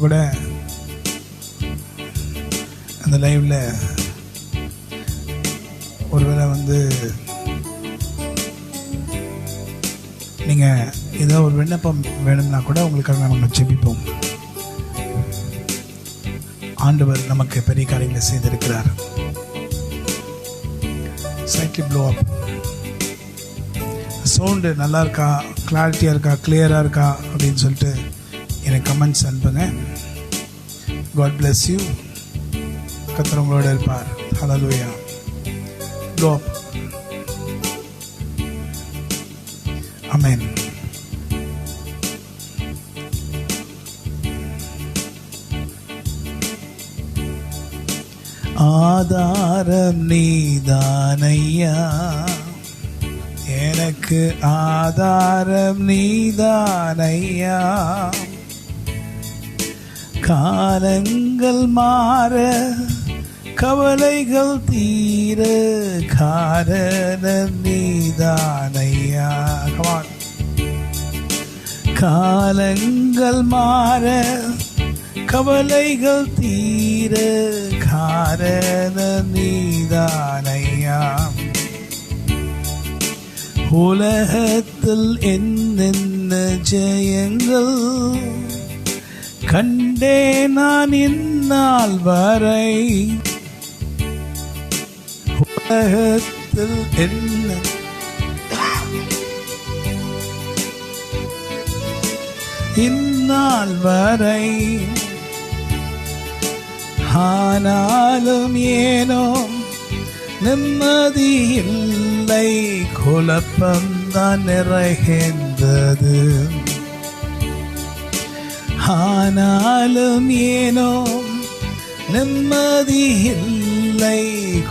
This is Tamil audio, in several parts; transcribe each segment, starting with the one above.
கூட அந்த லைவ்ல ஒருவேளை நீங்கள் ஏதோ ஒரு விண்ணப்பம் வேணும்னா கூட உங்களுக்காக நம்ம ஜெபிப்போம். ஆண்டவர் நமக்கு பெரிய காரியங்களை செய்திருக்கிறார். சைக்கிள் ப்ளோ அப் சவுண்டு நல்லா இருக்கா, கிளாரிட்டியாக இருக்கா, கிளியராக இருக்கா அப்படின்னு சொல்லிட்டு எனக்கு கமெண்ட்ஸ் அனுப்புங்க. God bless you. கர்த்தர் உங்களோட இருப்பார். ஹல்லேலூயா. Blow up. ஆமென். ஆதாரம் நீதானையா, எனக்கு ஆதாரம் நீதானையா. காலங்கள் மாற கவலைகள் தீர காரணம் நீதானையா. காலங்கள் மாற கவலைகள் தீர காரணம் நீதானையா. உலகத்தில் என்னென்ன ஜெயங்கள் கண்டே நான் இந்நாள் வரை. உலகத்தில் என்ன இந்நாள் வரை. ஆனாலும் ஏனோ நிம்மதி இல்லை, குழப்பம்தான் நிறைகின்றது. ஆனாலும் ஏனோ நிம்மதி இல்லை,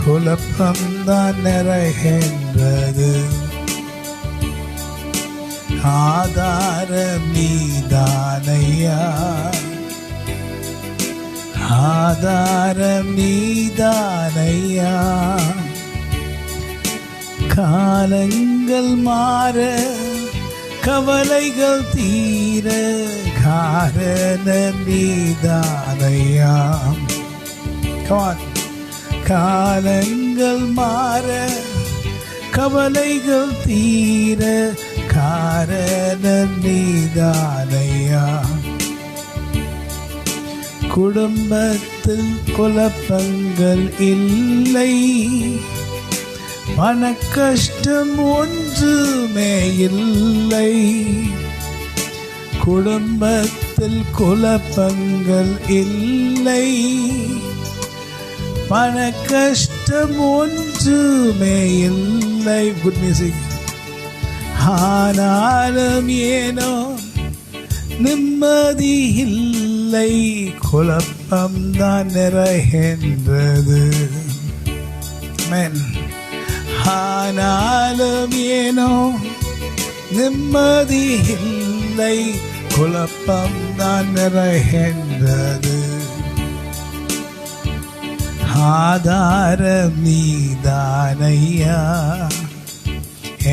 குழப்பம்தான் நிறைகின்றது. ஆதாரம் நீதானையா, ஆதாரம் நீதானையா. காலங்கள் மாற கவலைகள் தீர காரணம் நீதானையா. காலங்கள் மாற கவலைகள் தீர காரணம் நீதானையா. குடும்பத்தில் குழப்பங்கள் இல்லை, மன கஷ்டம் ஒன்றுமே இல்லை. குடும்பத்தில் குழப்பங்கள் இல்லை, மன கஷ்டம் ஒன்றுமே இல்லை. Good music. ஆனாலும் ஏனோ நிம்மதி இல்லை, குழப்பம்தான் நிறைகின்றது. ஆனாலும் ஏனோ நிம்மதி இல்லை, குழப்பம்தான் நிறைகின்றது. ஆதாரம் நீதானையா,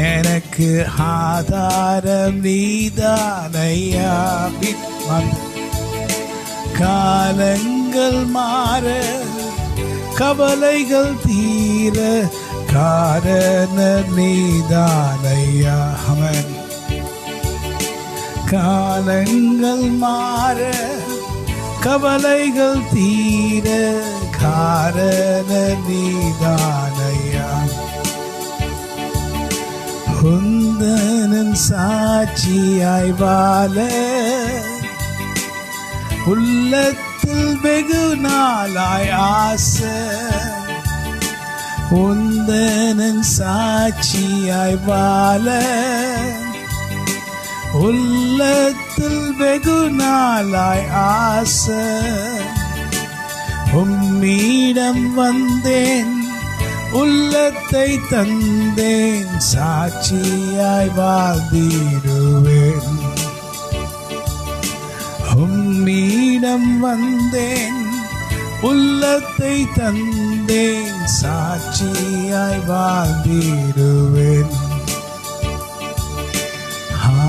எனக்கு ஆதாரம் நீதானையா. காலங்கள் மாற கவலைகள் தீர காரணம் நீதானையா. ஆமென். காலங்கள் மாற கவலைகள் தீர காரணம் நீதானையா. உந்தனின் சாட்சியாய் வாழ உள்ளத்தில் வெகு நாளாய் ஆசை. உந்தனின் சாட்சியாய் வாழ உள்ளத்தில் வெகு நாளாய் ஆசை. உம்மிடம் வந்தேன், உள்ளத்தை தந்தேன், சாட்சியாய் வாழ்ந்திடுவேன். உம்மிடம் வந்தேன், உள்ளத்தை தந்தேன், சாட்சியாய் வாழ்ந்திடுவேன்.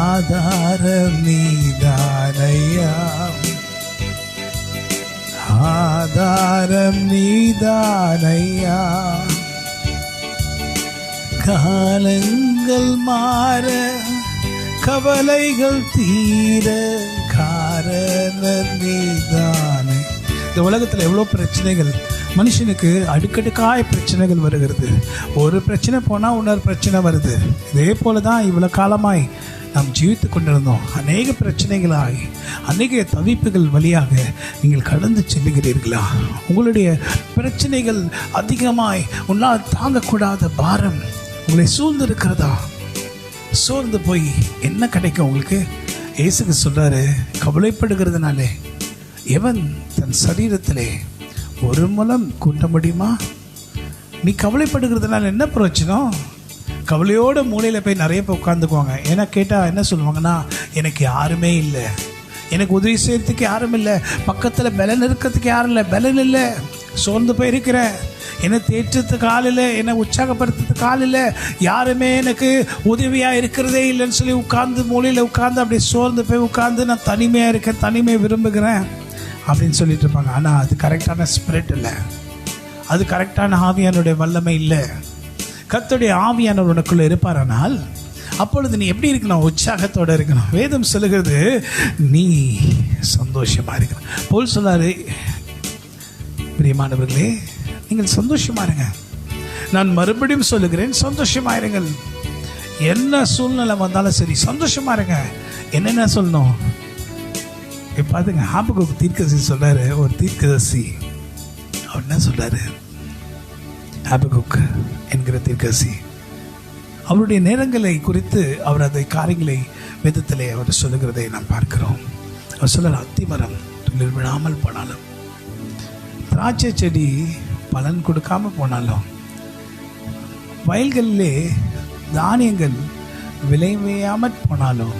ஆதாரம் நீதானையா, ஆதாரம் நீதானையா. காலங்கள் மாற கவலைகள் தீர காரணம் நீதானே. இந்த உலகத்தில் எவ்வளோ பிரச்சனைகள், மனுஷனுக்கு அடுக்கடுக்காய் பிரச்சனைகள் வருகிறது. ஒரு பிரச்சனை போனால் இன்னொரு பிரச்சனை வருது. இதே போல தான் இவ்வளோ காலமாய் நாம் ஜீவித்து கொண்டிருந்தோம். அநேக பிரச்சனைகளாய் அநேக தவிப்புகள் வழியாக நீங்கள் கடந்து செல்லுகிறீர்களா? உங்களுடைய பிரச்சனைகள் அதிகமாய் உன்னால் தாங்கக்கூடாத பாரம் உங்களை சூழ்ந்து இருக்கிறதா? சோர்ந்து போய் என்ன கிடைக்கும் உங்களுக்கு? இயேசுக்கு சொல்றாரு, கவலைப்படுகிறதுனாலே எவன் தன் சரீரத்திலே ஒரு முலம் கூட்ட முடியுமா? நீ கவலைப்படுகிறதுனால என்ன பிரயோஜனம்? கவலையோட மூலையில் போய் நிறைய பேர் உட்காந்துக்குவாங்க. ஏன்னா கேட்டால் என்ன சொல்லுவாங்கன்னா, எனக்கு யாருமே இல்லை, எனக்கு உதவி செய்யறதுக்கு யாரும் இல்லை, பக்கத்தில் பலன் இருக்கிறதுக்கு யாரும் இல்லை, பலன் இல்லை, சோர்ந்து போயிருக்கிறேன், என்னை தேற்றத்துக்கு ஆள் இல்லை, என்னை உற்சாகப்படுத்துறதுக்கு ஆள் இல்லை, யாருமே எனக்கு உதவியாக இருக்கிறதே இல்லைன்னு சொல்லி உட்கார்ந்து மூலையில் உட்கார்ந்து அப்படியே சோர்ந்து போய் உட்கார்ந்து நான் தனிமையாக இருக்கேன், தனிமையை விரும்புகிறேன் அப்படின்னு சொல்லிட்டு இருப்பாங்க. ஆனால் அது கரெக்டான ஸ்பிரிட் இல்லை, அது கரெக்டான ஆவியானுடைய வல்லமை இல்லை. கர்த்தருடைய ஆவியானவர் உனக்குள்ளே இருப்பாரானால் அப்பொழுது நீ எப்படி இருக்கணும்? உற்சாகத்தோடு இருக்கணும். வேதம் சொல்லுகிறது நீ சந்தோஷமாக இருக்கணும். பவுல் சொன்னாரு, பிரியமானவர்களே நீங்கள் சந்தோஷமா இருங்க. நான் மறுபடியும் சொல்லுகிறேன், சந்தோஷமா இருங்கள். என்ன சூழ்நிலை வந்தாலும் சரி சந்தோஷமா இருங்க. என்னென்ன சொல்லணும் பாத்துங்க. ஹாபக்குக் தீர்க்கதரிசி சொல்றாரு, ஒரு தீர்க்கதரிசி அவர் என்ன சொல்றாரு, ஹாபக்குக் என்கிற தீர்க்கதரிசி அவருடைய நேரங்களை குறித்து அவர் அதை காரியங்களை வேதத்திலே அவர் சொல்லுகிறதை நாம் பார்க்கிறோம். அவர் சொல்றார், அத்திமரம் துளிர் விழாமல் போனாலும், திராட்சை செடி பலன் கொடுக்காம போனாலும், வயல்களிலே தானியங்கள் விளைவையாமற் போனாலும்,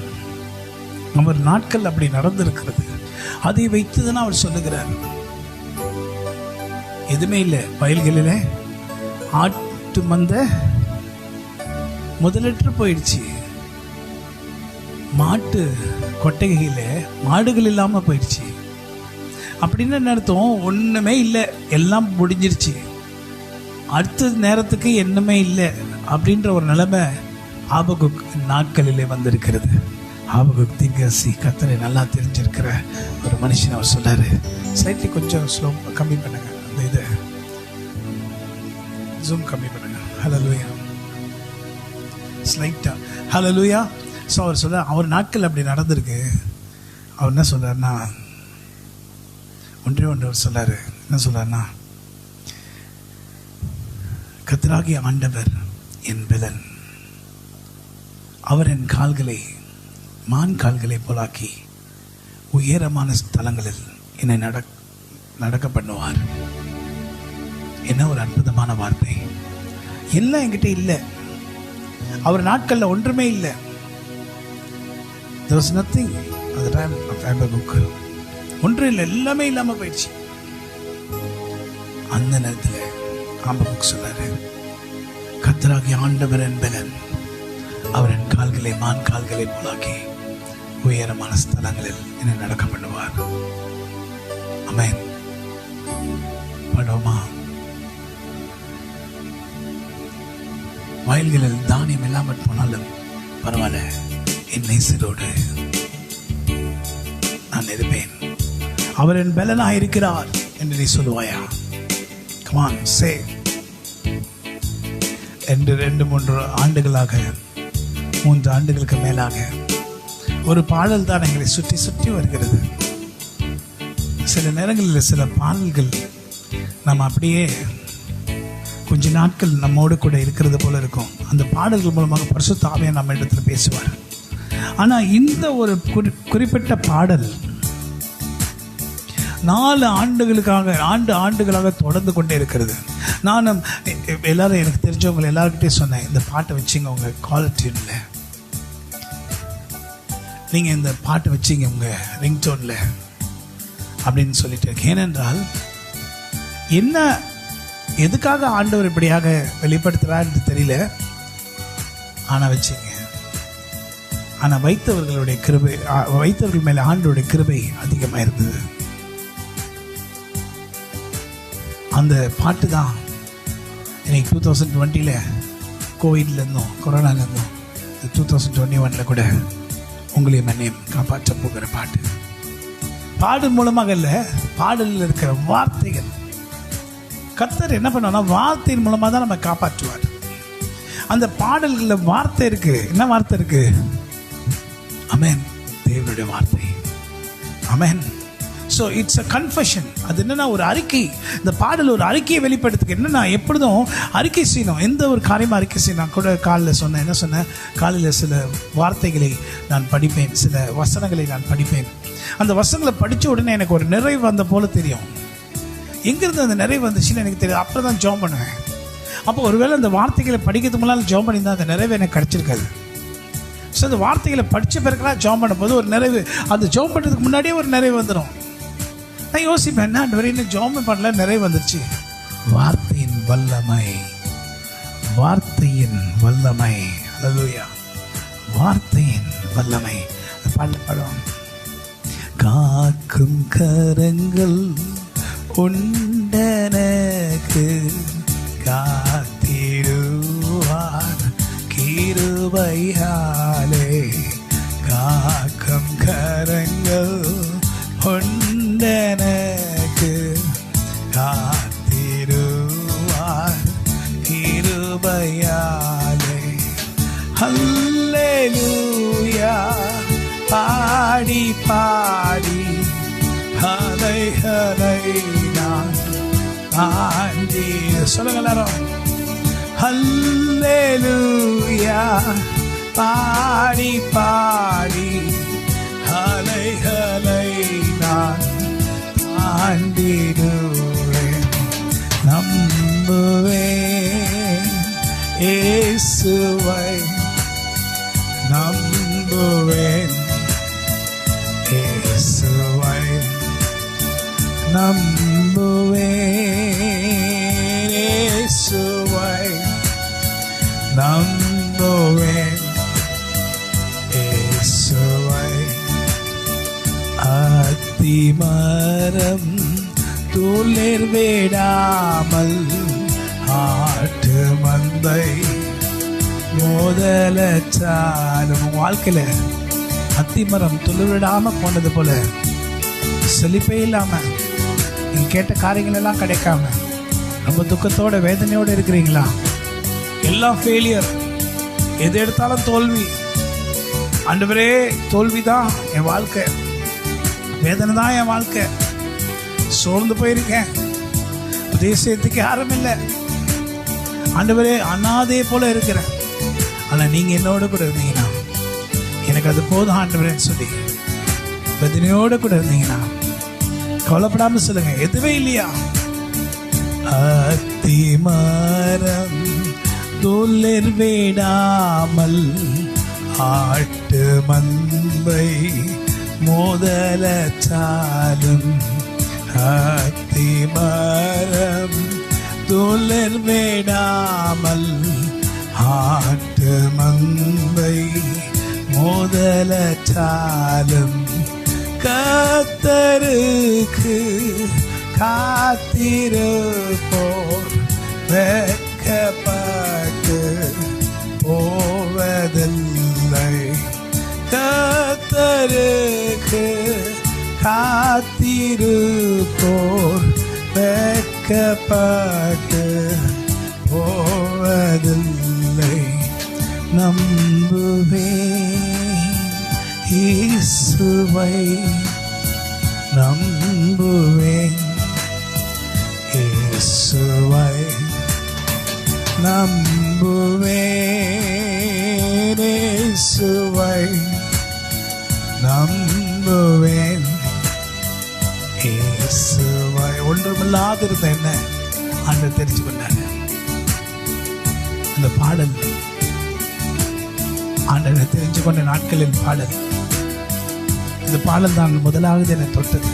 அவர் நாட்கள் அப்படி நடந்திருக்கிறது. அதை வைத்துதான் அவர் சொல்லுகிறார். எதுவுமே இல்லை வயல்களிலே, ஆட்டு மந்த முதலற்று போயிடுச்சு, மாட்டு கொட்டகையில மாடுகள் இல்லாம போயிடுச்சு. அப்படின்னு என்ன அர்த்தம்? ஒண்ணுமே இல்லை, எல்லாம் முடிஞ்சிருச்சு, அடுத்த நேரத்துக்கு என்னமே இல்லை அப்படின்ற ஒரு நிலைமை ஹாபக்குக் நாட்களிலே வந்திருக்கிறது. ஹாபக்குக் தீர்க்கதரிசி கர்த்தரை நல்லா தெரிஞ்சிருக்கிற ஒரு மனுஷன். அவர் சொல்லாரு, ஸ்லைட்லி கொஞ்சம் ஸ்லோ கம்மி பண்ணுங்க, அந்த இதை ஜூம் கம்மி பண்ணுங்க. ஹல்லேலூயா, ஸ்லைட்டா ஹல்லேலூயா. ஸோ அவர் சொல்ல, அவர் நாட்கள் அப்படி நடந்திருக்கு. அவர் என்ன சொல்றாருன்னா, ஒன்றே ஒன்று அவர் சொல்லாரு. என்ன சொல்றாருன்னா, கர்த்தராகிய ஆண்டவர் என் பலன், அவர் என் கால்களை மான் கால்களை போலாக்கி உயரமான ஸ்தலங்களில் என்னை நடக்க பண்ணுவார். என்ன ஒரு அற்புதமான வார்த்தை! எல்லாம் என்கிட்ட இல்லை, அவர் நாட்கள்ல ஒன்றுமே இல்லை. There was nothing at the time of Habakkuk. ஒன்று இல்லை, எல்லாமே இல்லாம போயிடுச்சு. அந்த நேரத்தில் ஹாபக்குக் சொன்னாரு, கர்த்தராகிய ஆண்டவர் என் பலன், அவர் என் கால்களை மான் கால்களை போலாக்கி உயரமான ஸ்தலங்களில் என்னை நடக்க பண்ணுவார். ஆமென். படோமா, வயல்களில் தானியம் இல்லாமல் போனாலும் பரவாயில்ல, என் நேசரோடு நான் இருப்பேன், அவர் என் பலனாக இருக்கிறார் என்று நீ சொல்லுவாயா? Come on, say. 2-3 ஆண்டுகளாக, 3 ஆண்டுகளுக்கு மேலாக ஒரு பாடல் தான் எங்களை சுற்றி சுற்றி வருகிறது. சில நேரங்களில் சில பாடல்கள் நம்ம அப்படியே கொஞ்ச நாட்கள் நம்மோடு கூட இருக்கிறது போல இருக்கும். அந்த பாடல்கள் மூலமாக பரிசுத்த ஆவியானவர் நம்ம இடத்துல பேசுவார். ஆனால் இந்த ஒரு குறிப்பிட்ட பாடல் 4 ஆண்டுகளாக தொடர்ந்து கொண்டே இருக்கிறது. நானும் எல்லாரும் எனக்கு தெரிஞ்சவங்க எல்லாருக்கிட்டே சொன்னேன், இந்த பாட்டை வச்சுங்க உங்க காலர் டியூன்ல, நீங்க இந்த பாட்டை வச்சிங்க உங்க ரிங்டோன்ல அப்படின்னு சொல்லிட்டு. ஏனென்றால் என்ன எதுக்காக ஆண்டவர் இப்படியாக வெளிப்படுத்துறான்னு தெரியல, ஆனா வச்சிங்க. ஆனா வைத்தவர்களுடைய கிருபை, வைத்தவர்கள் மேல ஆண்டவருடைய கிருபை அதிகமா இருந்தது. அந்த பாட்டு தான் இன்னைக்கு 2020 கோவிட்லேருந்தும் கொரோனாலேருந்தும் 2021 கூட உங்களையும் என்னையும் காப்பாற்ற போகிற பாட்டு. பாடல் மூலமாக இல்லை, பாடலில் இருக்கிற வார்த்தைகள். கர்த்தர் என்ன பண்ணுவார்னா வார்த்தையின் மூலமாக தான் நம்ம காப்பாற்றுவார். அந்த பாடல்களில் வார்த்தை இருக்கு. என்ன வார்த்தை இருக்கு? ஆமென், தேவனுடைய வார்த்தை. Amen. So it's a confession. அது என்னன்னா ஒரு அறிக்கை. இந்த பாடல் ஒரு அறிக்கையை வெளிப்படுத்துக்கு. என்னன்னா எப்பொழுதும் அறிக்கை செய்யணும். எந்த ஒரு காரியமாக அறிக்கை செய்யணும். நான் கூட காலையில் சொன்னேன். என்ன சொன்னேன்? காலையில் சில வார்த்தைகளை நான் படிப்பேன், சில வசனங்களை நான் படிப்பேன். அந்த வசனங்களை படித்த உடனே எனக்கு ஒரு நிறைவு வந்த போல தெரியும். எங்கிருந்து அந்த நிறைவு வந்துச்சுன்னு எனக்கு தெரியும். அப்புறம் தான் ஜெபம் பண்ணுவேன். அப்போ ஒருவேளை அந்த வார்த்தைகளை படிக்கிறதுக்கு முன்னால் ஜெபம் பண்ணியிருந்தால் அந்த நிறைவு எனக்கு கிடச்சிருக்காது. ஸோ அந்த வார்த்தைகளை படித்த பிறகுலாம் ஜெபம் பண்ணும்போது ஒரு நிறைவு, அந்த ஜெபம் பண்ணுறதுக்கு முன்னாடியே ஒரு நிறைவு வந்துடும். நான் யோசிப்பேன், என்ன அந்த வரையும் ஜெபம் பண்ணல, நிறைவு வந்துருச்சு. வார்த்தையின் வல்லமை, வார்த்தையின் வல்லமை. அல்லேலூயா. வார்த்தையின் வல்லமை. படம் காக்கும் கரங்கள் உண்டனக்கு காத்திடுவார் கிருபையாலே. காக்கும் கரங்கள் உண்டனக்கு காத்திடுவார் கிருபையாலே. ஹல்லேலூயா. பாடி பாடி ஹல்லேலூயா நான் ஆண்டி சொல்லுங்க எல்லாரும். ஹல்லேலூயா. பாடி பாடி ஹல்லேலூயா நான் ஆண்டிடுவேன். நம்புவேன் இயேசுவை, நம்புவேன் இயேசுவை, நம்புவேன் இயேசுவை, நம்புவேன் இயேசுவை. அத்திமரம் துளிர் விடாமல் ஆட்டு மந்தை மோதலச்சாலும். வாழ்க்கையில அத்திமரம் துளிர் விடாம போனது போல, செழிப்பே இல்லாம, நீங்க கேட்ட காரியங்கள் எல்லாம் கிடைக்காம ரொம்ப துக்கத்தோட வேதனையோட இருக்கிறீங்களா? எல்லாம் ஃபெயிலியர், எது எடுத்தாலும் தோல்வி. ஆண்டவரே, தோல்விதான் என் வாழ்க்கை, வேதனை தான் என் வாழ்க்கை, சோர்ந்து போயிருக்கேன், உதேசத்துக்கு யாரும் இல்லை, ஆண்டவரே அனாதே போல இருக்கிறேன். ஆனா நீங்க என்னோட கூட இருந்தீங்கன்னா எனக்கு அது போதும் ஆண்டவரேன்னு சொல்லி வேதனையோட கூட இருந்தீங்கன்னா கவலைப்படாம சொல்லுங்க, எதுவே இல்லையா? அத்திமரம் துளிர் விடாமல் ஆட்டு மந்தை மோதலச்சாலும். அத்திமரம் துளிர் விடாமல் ஆட்டு மந்தை மோதலச்சாலும். கர்த்தருக்கு காத்திருப்போர் வெட்கப்பட்டு போவதில்லை. கர்த்தருக்கு காத்திருப்போர் வெட்கப்பட்டு போவதில்லை. நம்புவேன் இயேசுவை, நம்புவேன் இயேசுவை, நம்புவேன் இயேசுவை, நம்புவேன் இயேசுவை. ஒன்றுமில்லாது இருந்த என்ன ஆண்டவர் தெரிஞ்சு கொண்டாரு. இந்த பாடல் ஆண்டவரை தெரிஞ்சு கொண்ட நாட்களின் பாடல். இந்த பாடல் தான் முதலாவது என்னை தொட்டது.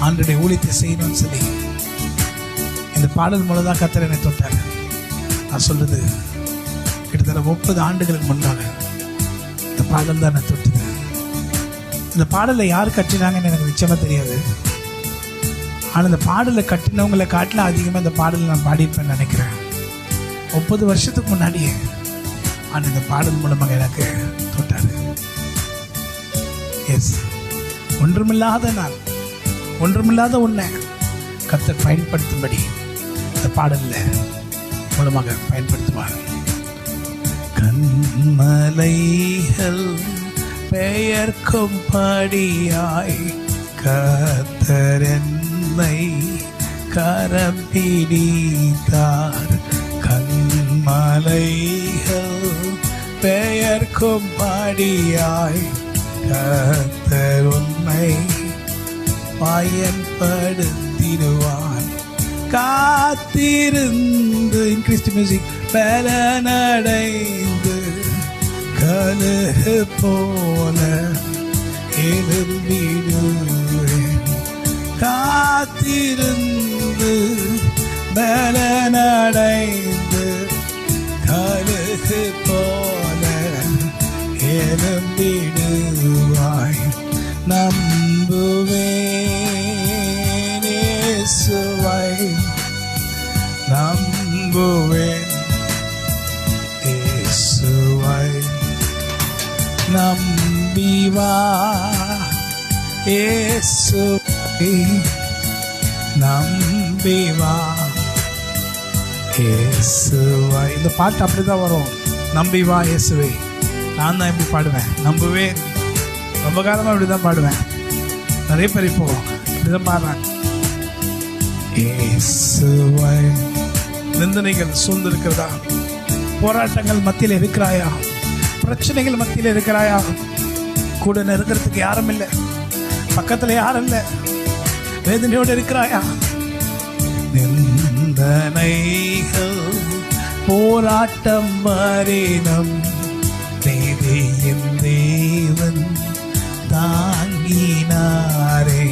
ஆண்டவருடைய ஊழியத்தை செய்யணும்னு சொல்லி இந்த பாடல் மூலம் தான் கர்த்தர் என்னை தொட்டார். நான் சொல்றது கிட்டத்தட்ட 30 ஆண்டுகளுக்கு முன்னாக இந்த பாடல் தான் என்னை தொட்டது. இந்த பாடலை யார் கற்றினாங்கன்னு எனக்கு நிச்சயமா தெரியாது. ஆனால் இந்த பாடலை கட்டினவங்களை காட்டில அதிகமாக இந்த பாடலை நான் பாடியிருப்பேன்னு நினைக்கிறேன். 30 வருஷத்துக்கு முன்னாடியே ஆனால் இந்த பாடல் மூலமாக எனக்கு தொட்டார். எஸ், ஒன்றுமில்லாத நான், ஒன்றுமில்லாத உன்னை கர்த்தர் பயன்படுத்தும்படி இந்த பாடலில் மூலமாக பயன்படுத்துவார். கண்மலைகள் பெயர்க்கும் படியாய் கர்த்தர் என்னை கரம் பிடித்தார். கண்மலைகள் பெயர்க்கும் படியாய் கர்த்தர் உன்னை பயன்படுத்திடுவார். காத்திருந்து இன்க்ரீஸ் மியூசிக் பலனடைந்து கழுகு போல எழும்பிடுவேன். காத்திருந்து பலனடைந்து கழுகு போல எழும்பிடுவாய். நம்புவேன் இயேசுவை, நம்புவேன் இயேசுவை. நம்பி வா இயேசுவை, நம்பி வா இயேசுவை. இந்த பாட்டு அப்படிதான் வரும். நம்பி வா இயேசுவை. நான் தான் எப்படி பாடுவேன், நம்புவேன். ரொம்ப காலமாக இப்படி தான் பாடுவேன். நிறைய பேர் இப்போ இப்படிதான் பாடுறாங்க. இயேசுவை. நிந்தனைகள் சூழ்ந்திருக்கிறதா? போராட்டங்கள் மத்தியில் இருக்கிறாயா? பிரச்சனைகள் மத்தியில் இருக்கிறாயா? கூட நெருங்கிறதுக்கு யாரும் இல்லை, பக்கத்தில் யாரும் இல்லை, வேதனையோடு இருக்கிறாயா? நிந்தனைகள் போராட்டம் வரினும் நீதியின் தேவன் தாங்கினாரே.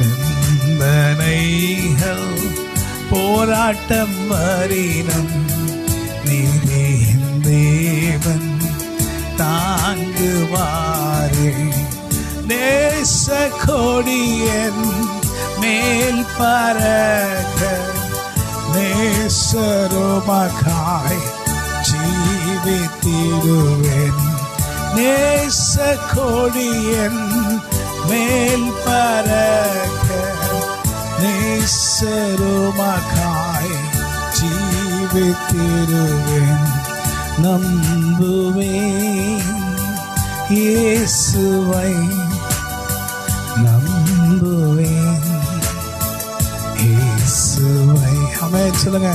நிந்தனைகள் போராட்டம் வரினும் நீதியின் தேவன் தாங்குவாரே. நேச கொடியன் மேல் பறக்க நேசருமகாய் ஜீவித்திடுவேன். நேச கொடியன் மேல் பறக்க நேசருமகாய் ஜீவித்திடுவேன். நம்புவேன் இயேசுவை, நம்புவேன் இயேசுவை. ஆமென் சொல்லுங்க.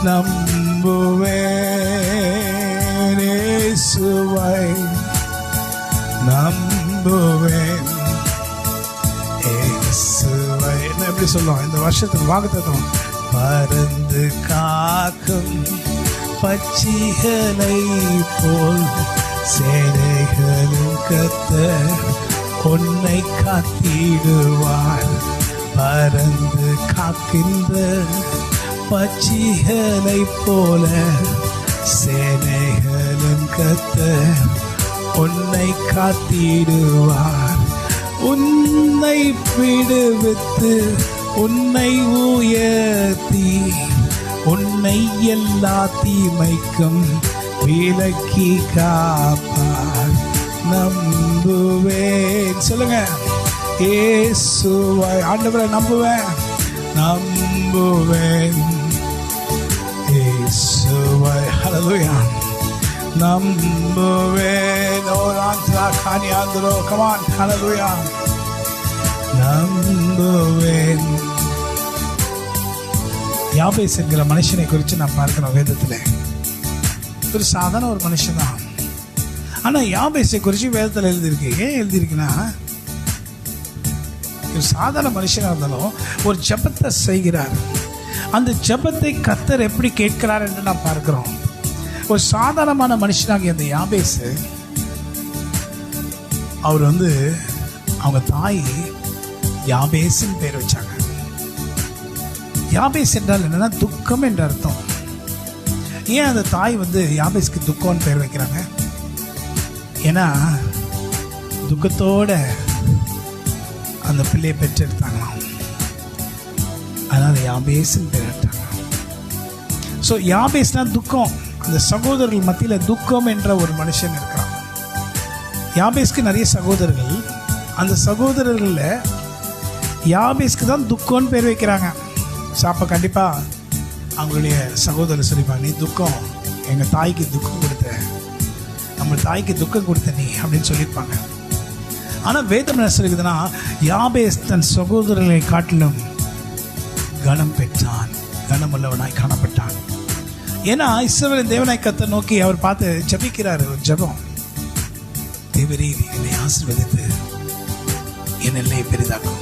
நம்புவேன் இயேசுவை, நம்புவேன் இயேசுவை. என்ன எப்படி சொல்லுவோம்? இந்த வருஷத்துக்கு வாக்குத்தத்தம் பறந்து காக்கும் பட்சிகளை போல் சேனைகளின் கர்த்தர் உன்னை காத்திடுவார். பறந்து காக்கின்ற பட்சிகளை போல சேனைகளின் கர்த்தர் உன்னை காத்திடுவார். உன்னை விடுவித்து உன்னை உயர்த்தி உன்னை எல்லா தீமைக்கும் விலக்கி காப்பார். நம்புவேன் சொல்லுங்க. இயேசுவை. ஆண்டவரை நம்புவேன், நம்புவேன் இயேசுவை. ஹல்லேலூயா. நம்புவேன். ஓராந்திரா கானியாந்திரோ. come on. ஹல்லேலூயா. நம்புவேன். யாபேஸ் என்கிற மனுஷனை குறித்து நான் பார்க்கிறோம் வேதத்தில். ஒரு சாதாரண ஒரு மனுஷன் தான், ஆனால் யாபேஸை குறித்து வேதத்தில் எழுதியிருக்கு. ஏன் எழுதியிருக்குன்னா, ஒரு சாதாரண மனுஷனாக இருந்தாலும் ஒரு ஜெபத்தை செய்கிறார். அந்த ஜெபத்தை கர்த்தர் எப்படி கேட்கிறார் என்று நாம் பார்க்கிறோம். ஒரு சாதாரணமான மனுஷனாக இந்த யாபேஸ், அவர் அவங்க தாய் யாபேஸ்ன்னு பேர் வச்சாங்க. யாபேஸ் என்றால் என்னன்னா துக்கம் என்ற அர்த்தம். ஏன் அந்த தாய் யாபேஸ்க்கு துக்கம்னு பேர் வைக்கிறாங்க? ஏன்னா துக்கத்தோட அந்த பிள்ளையை பெற்றெடுத்தாங்களாம். அதனால் யாபேஸ்ன்னு பேரிட்டாங்க. ஸோ யாபேஸ்னா துக்கம். அந்த சகோதரர்கள் மத்தியில் துக்கம் என்ற ஒரு மனுஷன் இருக்கிறான். யாபேஸ்க்கு நிறைய சகோதரர்கள். அந்த சகோதரர்களில் யாபேஸ்க்கு தான் துக்கம்னு பேர் வைக்கிறாங்க. ஸோ அப்போ கண்டிப்பாக அவங்களுடைய சகோதரர் சொல்லிப்பாங்க, நீ துக்கம், எங்கள் தாய்க்கு துக்கம் கொடுத்த, நம்ம தாய்க்கு துக்கம் கொடுத்த நீ அப்படின்னு சொல்லியிருப்பாங்க. ஆனால் வேதம் என்ன சொல்லுதுன்னா, யாபேஸ் தன் சகோதரர்களை காட்டிலும் கனம் பெற்றான், கனமுள்ளவனாய் காணப்பட்டான். ஏன்னா இஸ்ரவேலின் தேவனாய் கர்த்தர் நோக்கி அவர் பார்த்து ஜெபிக்கிறார். ஒரு ஜெபம், தேவரீர் என்னை ஆசீர்வதித்து என் எல்லையை பெரிதாக்கும்.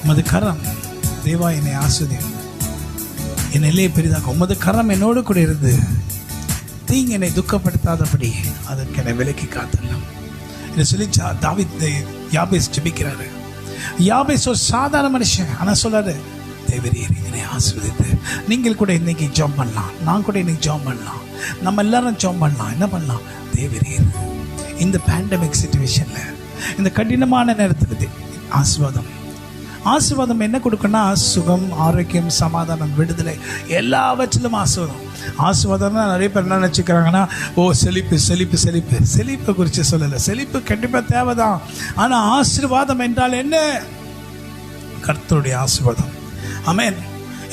உமது கரம் தேவா என்னை ஆசீர்வதியும், என் எல்லையை பெரிதாக்கும். உமது கரம் என்னோடு கூட இருந்து தீங்கு என்னை துக்கப்படுத்தாதபடி அதற்கு என்னை விலக்கி காத்துடலாம் என்று சொல்லி தாவீது யாபேஸ் ஜெபிக்கிறாரு. யாபேஸ் ஒரு சாதாரண மனுஷன். ஆனால் சொல்றாரு, தேவரீர் என்னை ஆசீர்வதித்து. நீங்கள் கூட இன்னைக்கு ஜெபம் பண்ணலாம், நான் கூட இன்னைக்கு ஜெபம் பண்ணலாம், நம்ம எல்லாரும் ஜெபம் பண்ணலாம். என்ன பண்ணலாம்? தேவரீர் இந்த பேண்டமிக் சிச்சுவேஷன்ல, இந்த கடினமான நேரத்துக்கு ஆசீர்வாதம். ஆசீர்வாதம் என்ன கொடுக்கணும்னா சுகம், ஆரோக்கியம், சமாதானம், விடுதலை, எல்லாவற்றிலும் ஆசீர்வாதம். ஆசீர்வாதம்னா நிறைய பேர் என்ன நினச்சிக்கிறாங்கன்னா, ஓ செழிப்பு செழிப்பு செழிப்பு. செழிப்பை குறித்து சொல்லலை, செழிப்பு கண்டிப்பாக தேவைதான். ஆனால் ஆசீர்வாதம் என்றால் என்ன? கர்த்தருடைய ஆசீர்வாதம். ஆமென்.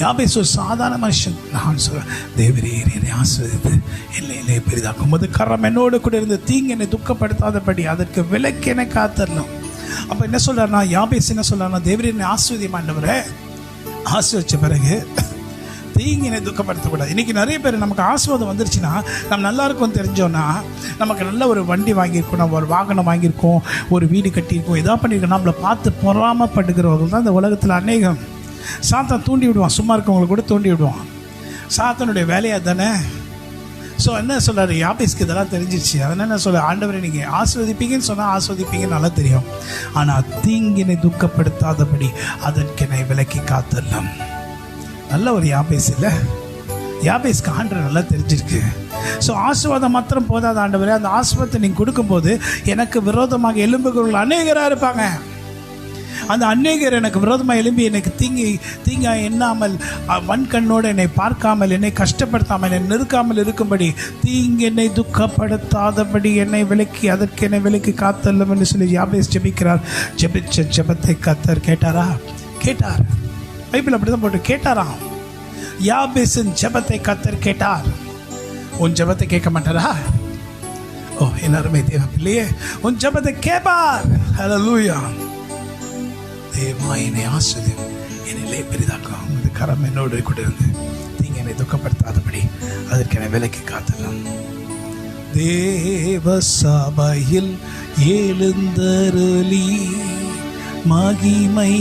யாபேஸ் ஒரு சாதாரண மனுஷன். நான் சொல்றேன், தேவரீர் என்னை ஆசீர்வதித்து எல்லையிலே பெரிதாக்கும். உமது கரம் என்னோடு கூட இருந்து தீங்கு என்னை துக்கப்படுத்தாதபடி அதற்கு விலக்கி என்னை காத்தரணும். அப்போ என்ன சொல்றாருன்னா, யாபேஸ் என்ன சொல்றாருன்னா, தேவரீர் என்னை ஆசீர்வதியும் ஆண்டவரே. ஆசீர்வதிச்ச பிறகு தீங்கு என்னை துக்கப்படுத்தக்கூடாது. இன்னைக்கு நிறைய பேர் நமக்கு ஆசீர்வாதம் வந்துருச்சுன்னா நம்ம நல்லா இருக்கும் தெரிஞ்சோன்னா, நமக்கு நல்ல ஒரு வண்டி வாங்கியிருக்கோம், நம்ம ஒரு வாகனம் வாங்கியிருக்கோம், ஒரு வீடு கட்டியிருக்கோம், எதா பண்ணியிருக்கோம், நம்மளை பார்த்து பொறாமப்படுகிறவர்கள் தான் இந்த உலகத்தில் அநேகம். சாத்தான் தூண்டி விடுவான், சும்மா இருக்கவங்களுக்கு கூட தூண்டி விடுவான். சாத்தானுடைய வேலையாக தானே. ஸோ என்ன சொல்கிறாரு, யாபேஸ்க்கு இதெல்லாம் தெரிஞ்சிச்சு. அதனால் என்ன சொல்ல, ஆண்டவரை நீங்கள் ஆசீர்வதிப்பீங்கன்னு சொன்னால் ஆசீர்வதிப்பீங்கன்னு நல்லா தெரியும், ஆனால் தீங்கினை துக்கப்படுத்தாதபடி அதற்கு என்னை விலக்கி காத்தரலாம். நல்ல ஒரு யாபேஸ் இல்லை? யாபேஸ்க்கு ஆண்டவர் நல்லா தெரிஞ்சிருக்கு. ஸோ ஆசீர்வாதம் மாத்திரம் போதாது ஆண்டவரே, அந்த ஆசீர்வாதத்தை நீங்கள் கொடுக்கும்போது எனக்கு விரோதமாக எழும்புகிறவர்கள் அநேகராக இருப்பாங்க. அந்த அநேகர் எனக்கு விரோதமாக எழும்பி எனக்கு தீங்கா எண்ணாமல், வன்கண்ணோடு என்னை பார்க்காமல், என்னை கஷ்டப்படுத்தாமல், என்னை நெருக்காமல் இருக்கும்படி, தீங்கு என்னை துக்கப்படுத்தாதபடி என்னை விலக்கி அதற்கு என்னை விலக்கி காத்தல்லும் என்று சொல்லி யாபேஸ் ஜெபிக்கிறார். ஜெபிச்ச ஜெபத்தை கர்த்தர் கேட்டாரா? கேட்டார். பைபிள் அப்படி தான் போட்டு கேட்டாராம். யாபேசின் ஜெபத்தை கர்த்தர் கேட்டார். உன் ஜெபத்தை கேட்க மாட்டாரா? ஓ எல்லாருமே தேவ பிள்ளையே, உன் ஜெபத்தை கேட்பார். ஹல்லேலூயா. தேவா என்னை ஆசீர்வதியும், என்னை பெரிதாக்கும். உமது கரம் என்னோடு கூட இருந்து தீங்கு என்னை துக்கப்படுத்தாதபடி அதற்கு என்னை விலக்கி காத்தலாம். தேவ சபையில் எழுந்தருளி மகிமை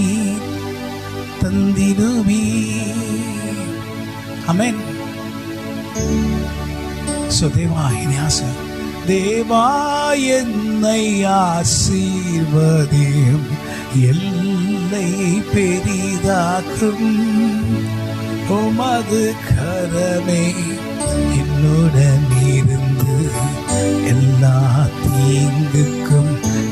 தந்திடுவி. ஆமென். சோ தேவா என்னை ஆசீர்வதி, தேவா என்னை ஆசீர்வதியும், எல்லையை பெரிதாக்கும். உமது கரமே என்னுடன் இருந்து எல்லா தீங்குக்கும்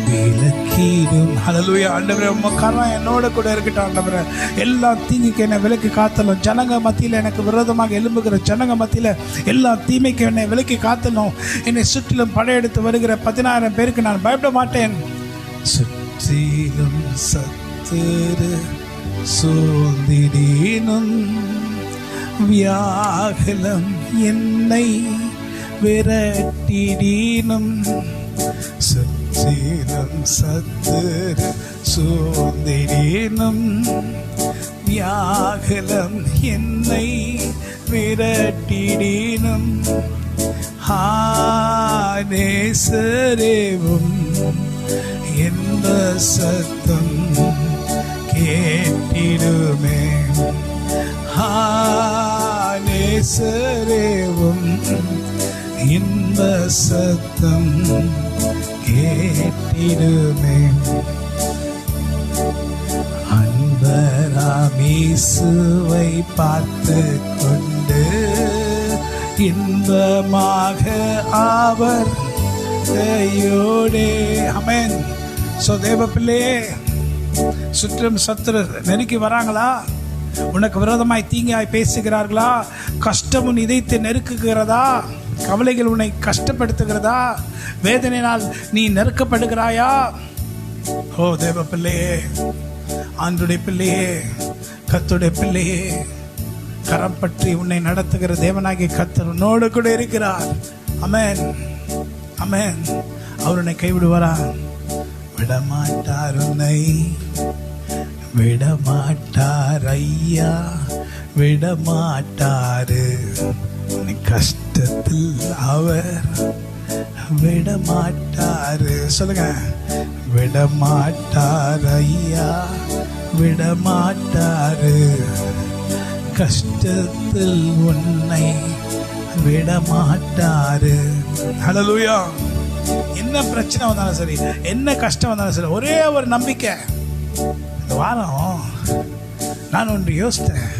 விலக்கிடும். ஹல்லேலூயா. ஆண்டவரே உம்ம கரம் என்னோட கூட இருக்கட்டும் ஆண்டவரே. எல்லா தீங்குக்கு என்னை விலக்கி காத்தலும். ஜனங்க மத்தியில் எனக்கு விரோதமாக எழும்புகிற ஜனங்க மத்தியில் எல்லா தீமைக்கும் என்னை விலக்கி காத்தலும். என்னை சுற்றிலும் படையெடுத்து வருகிற 10,000 பேருக்கு நான் பயப்பட மாட்டேன். சுற்றிலும் சத்துரு சூழ்ந்திடினும் வியாகுலம் என்னை விரட்டிடினும். சுற்றிலும் சத்துரு சூழ்ந்திடினும் வியாகுலம் என்னை விரட்டிடினும். நேசரேவும் என்ற சத்தம் கேட்டிடுமே. நேசரேவும் இன்ப சத்தம் கேட்டிடுமே. அன்பராம் இயேசுவை பார்த்து கொண்டு இன்பமாக அவர் கையோடே. ஆமென். சோ தேவ பிள்ளையே, சுற்றும் சத்துரு நெருக்கி வராங்களா? உனக்கு விரோதமாய் தீங்காய் பேசுகிறார்களா? கஷ்டம் உன் இதயத்தை நெருக்குகிறதா? கவலைகள் உன்னை கஷ்டப்படுத்துகிறதா? வேதனையினால் நீ நெருக்கப்படுகிறாயா? ஓ தேவ பிள்ளையே, ஆண்டுடைய பிள்ளையே, கர்த்தருடைய பிள்ளையே, கரம் பற்றி உன்னை நடத்துகிற தேவனாகிய கர்த்தர் உன்னோடு கூட இருக்கிறார். ஆமென், ஆமென். அவர் உன்னை கைவிடுவாரா? விடமாட்டார், உன்னை விடமாட்டார் ஐயா, விடமாட்டாரு. உன்னை கஷ்டத்தில் அவர் விடமாட்டாரு. சொல்லுங்க, விடமாட்டார் ஐயா, விடமாட்டாரு. கஷ்டத்தில் உன்னை விடமாட்டாரு. ஹல்லேலூயா. என்ன பிரச்சனை வந்தாலும் சரி, என்ன கஷ்டம் வந்தாலும் சரி, ஒரே ஒரு நம்பிக்கை. இந்த வாரம் நான் ஒன்று யோசித்தேன்,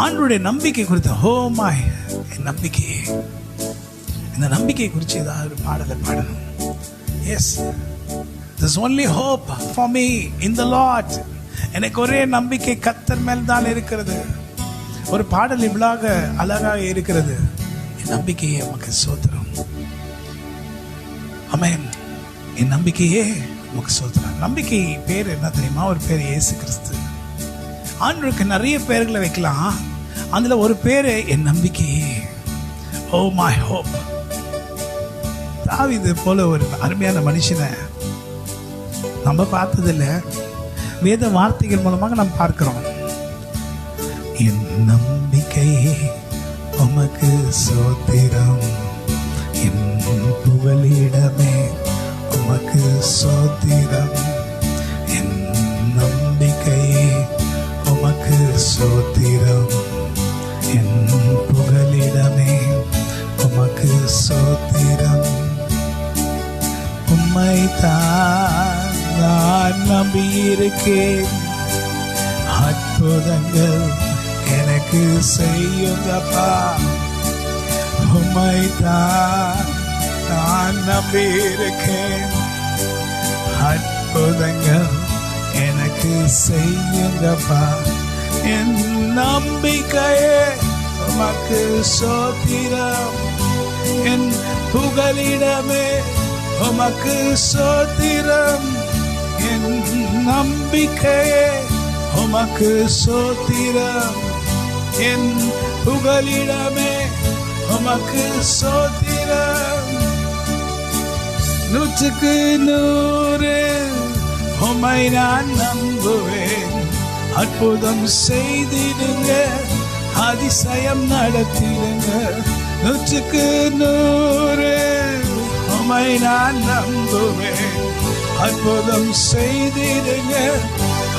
ஆண்டவருடைய நம்பிக்கை குறித்து. ஹோ மாய், என் நம்பிக்கை, இந்த நம்பிக்கை குறித்து ஏதாவது ஒரு பாடலை பாடணும். Yes, there's only hope for me in the Lord. எனக்கு ஒரே நம்பிக்கை கர்த்தர் மேல் தான் இருக்கிறது. ஒரு பாடல் இவ்வளாக அழகாக இருக்கிறது. என் நம்பிக்கையே உமக்கு ஸ்தோத்திரம். ஆமென். என் நம்பிக்கையே உமக்கு ஸ்தோத்திரம். நம்பிக்கை பேர் என்ன தெரியுமா? ஒரு பேர் இயேசு கிறிஸ்து. ஆண்டவருக்கு நிறைய பேர்களை வைக்கலாம், அதுல ஒரு பேரு என் நம்பிக்கையே. Oh my hope. தாவீது போல ஒரு அருமையான மனுஷனை நம்ம பார்த்ததில்ல, வேத வார்த்தைகள் மூலமாக நாம் பார்க்கிறோம். என் நம்பிக்கையே உமக்கு ஸ்தோத்திரம், என் புகலிடமே உமக்கு ஸ்தோத்திரம். என் நம்பிக்கையே உமக்கு ஸ்தோத்திரம், என் புகலிடமே உமக்கு ஸ்தோத்திரம். உம்மைத்தான் நான் நம்பியிருக்கேன், அற்புதங்கள் எனக்கு செய்யுங்கப்பா. உம்மைத்தான் நான் நம்பியிருக்கேன், அற்புதங்கள் எனக்கு செய்யுங்கப்பா. என் நம்பிக்கையே உமக்கு ஸ்தோத்திரம், என் புகலிடமே உமக்கு ஸ்தோத்திரம். என் நம்பிக்கையே உமக்கு ஸ்தோத்திரம், என் புகலிடமே உமக்கு ஸ்தோத்திரம். 100க்கு 100 உம்மை நான் நம்புவேன். அற்புதம் செய்திடுங்க, அதிசயம் நடத்திடுங்க. 100க்கு 100 உம்மை நான் நம்புவேன். அற்புதம் செய்திடுங்க,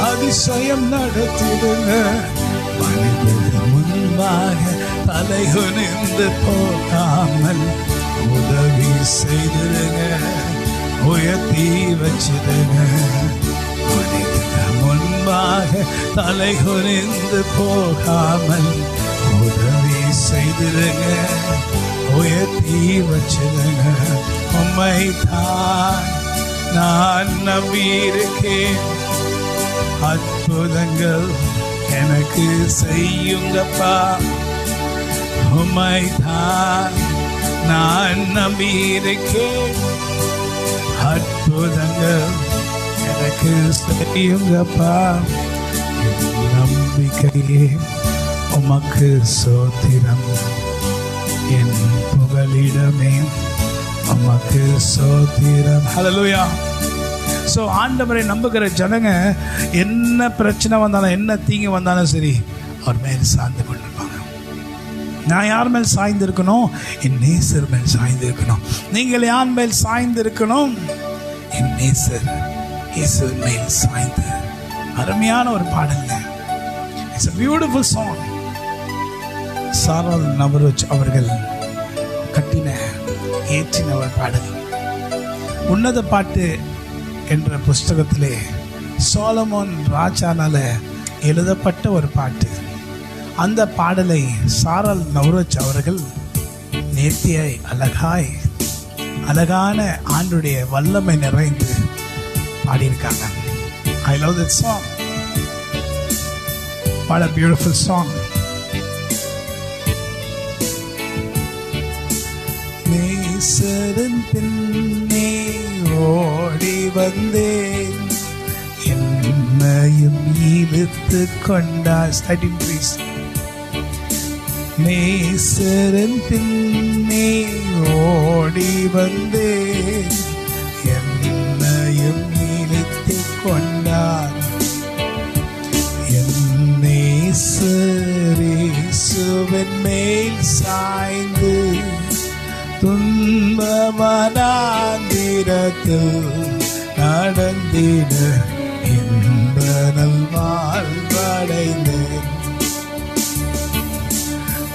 அதிசயம் நடத்திடுங்க. மனிதர் முன்பாக தலைகுனிந்து போகாமல் உதவி செய்திடுங்க, உயர்த்தி வச்சிடுங்க. மனிதர் முன்பாக தலைகுனிந்து போகாமல் உதவி செய்திடுங்க, உயர்த்தி வச்சிடுங்க. உம்மைத்தான் நான் நம்பியிருக்கேன், அற்புதங்கள் எனக்கு செய்யுங்கப்பா. உம்மைத்தான் நான் நம்பியிருக்கேன், அற்புதங்கள் எனக்கு செய்யுங்கப்பா. என் நம்பிக்கையே உமக்கு ஸ்தோத்திரம், என் புகலிடமே உமக்கு ஸ்தோத்திரம். ஹல்லேலூயா. ஸோ ஆண்டவரை நம்புகிற ஜனங்க என்ன பிரச்சனை வந்தாலும், என்ன தீங்கு வந்தாலும் சரி, அவர் மேல் சார்ந்து கொண்டிருப்பாங்க. நான் யார் மேல் சாய்ந்து இருக்கணும்? என் நேசர் மேல் சாய்ந்து இருக்கணும். நீங்கள் யார் மேல் சாய்ந்து இருக்கணும்? என் நேசர் இயேசு மேல் சாய்ந்து. அருமையான ஒரு பாடல்ங்க. It's a beautiful song. சாரால் நவரோஜ் அவர்கள் கட்டின ஏற்றின ஒரு பாடல். உன்னத பாட்டு என்ற புஸ்தகத்திலே சோலமோன் ராஜானால எழுதப்பட்ட ஒரு பாட்டு. அந்த பாடலை சாரால் நவரோஜ் அவர்கள் நேர்த்தியாய் அழகாய் அழகான ஆண்டுடைய வல்லமை நிறைந்து பாடியிருக்காங்க. I love that song. What a beautiful song. நேசரின் பின்னே ஓடி வந்தேன், என்னையும் இழுத்து கொண்டார். Starting please. நேசரின் பின்னே ஓடி வந்தேன், என்னையும் இழுத்து கொண்டார். என் நேசரேசுவின் மேல் சாய்ந்து துன்பமனாந்திரத்தில் நடந்திட இன்ப நல்வாழ்வடைந்தேன்.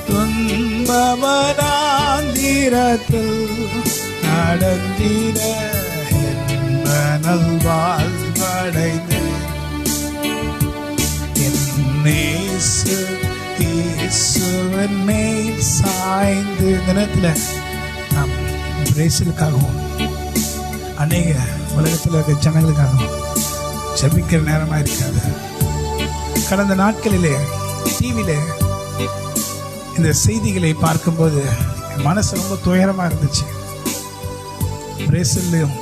துன்பமனாந்திரத்தில் நடந்திட இன்ப நல்வாழ்வடைந்தேன். என் இயேசுவின் மேல் சாய்ந்து. இந்த நேரத்தில் நாம் பிரேசிலுக்காகவும் அநேக உலகத்தில் இருக்க ஜனங்களுக்காகவும் ஜெபிக்கிற நேரமாக இருக்காது. கடந்த நாட்களிலே டிவியிலே இந்த செய்திகளை பார்க்கும்போது என் மனசு ரொம்ப துயரமாக இருந்துச்சு. பிரேசிலும்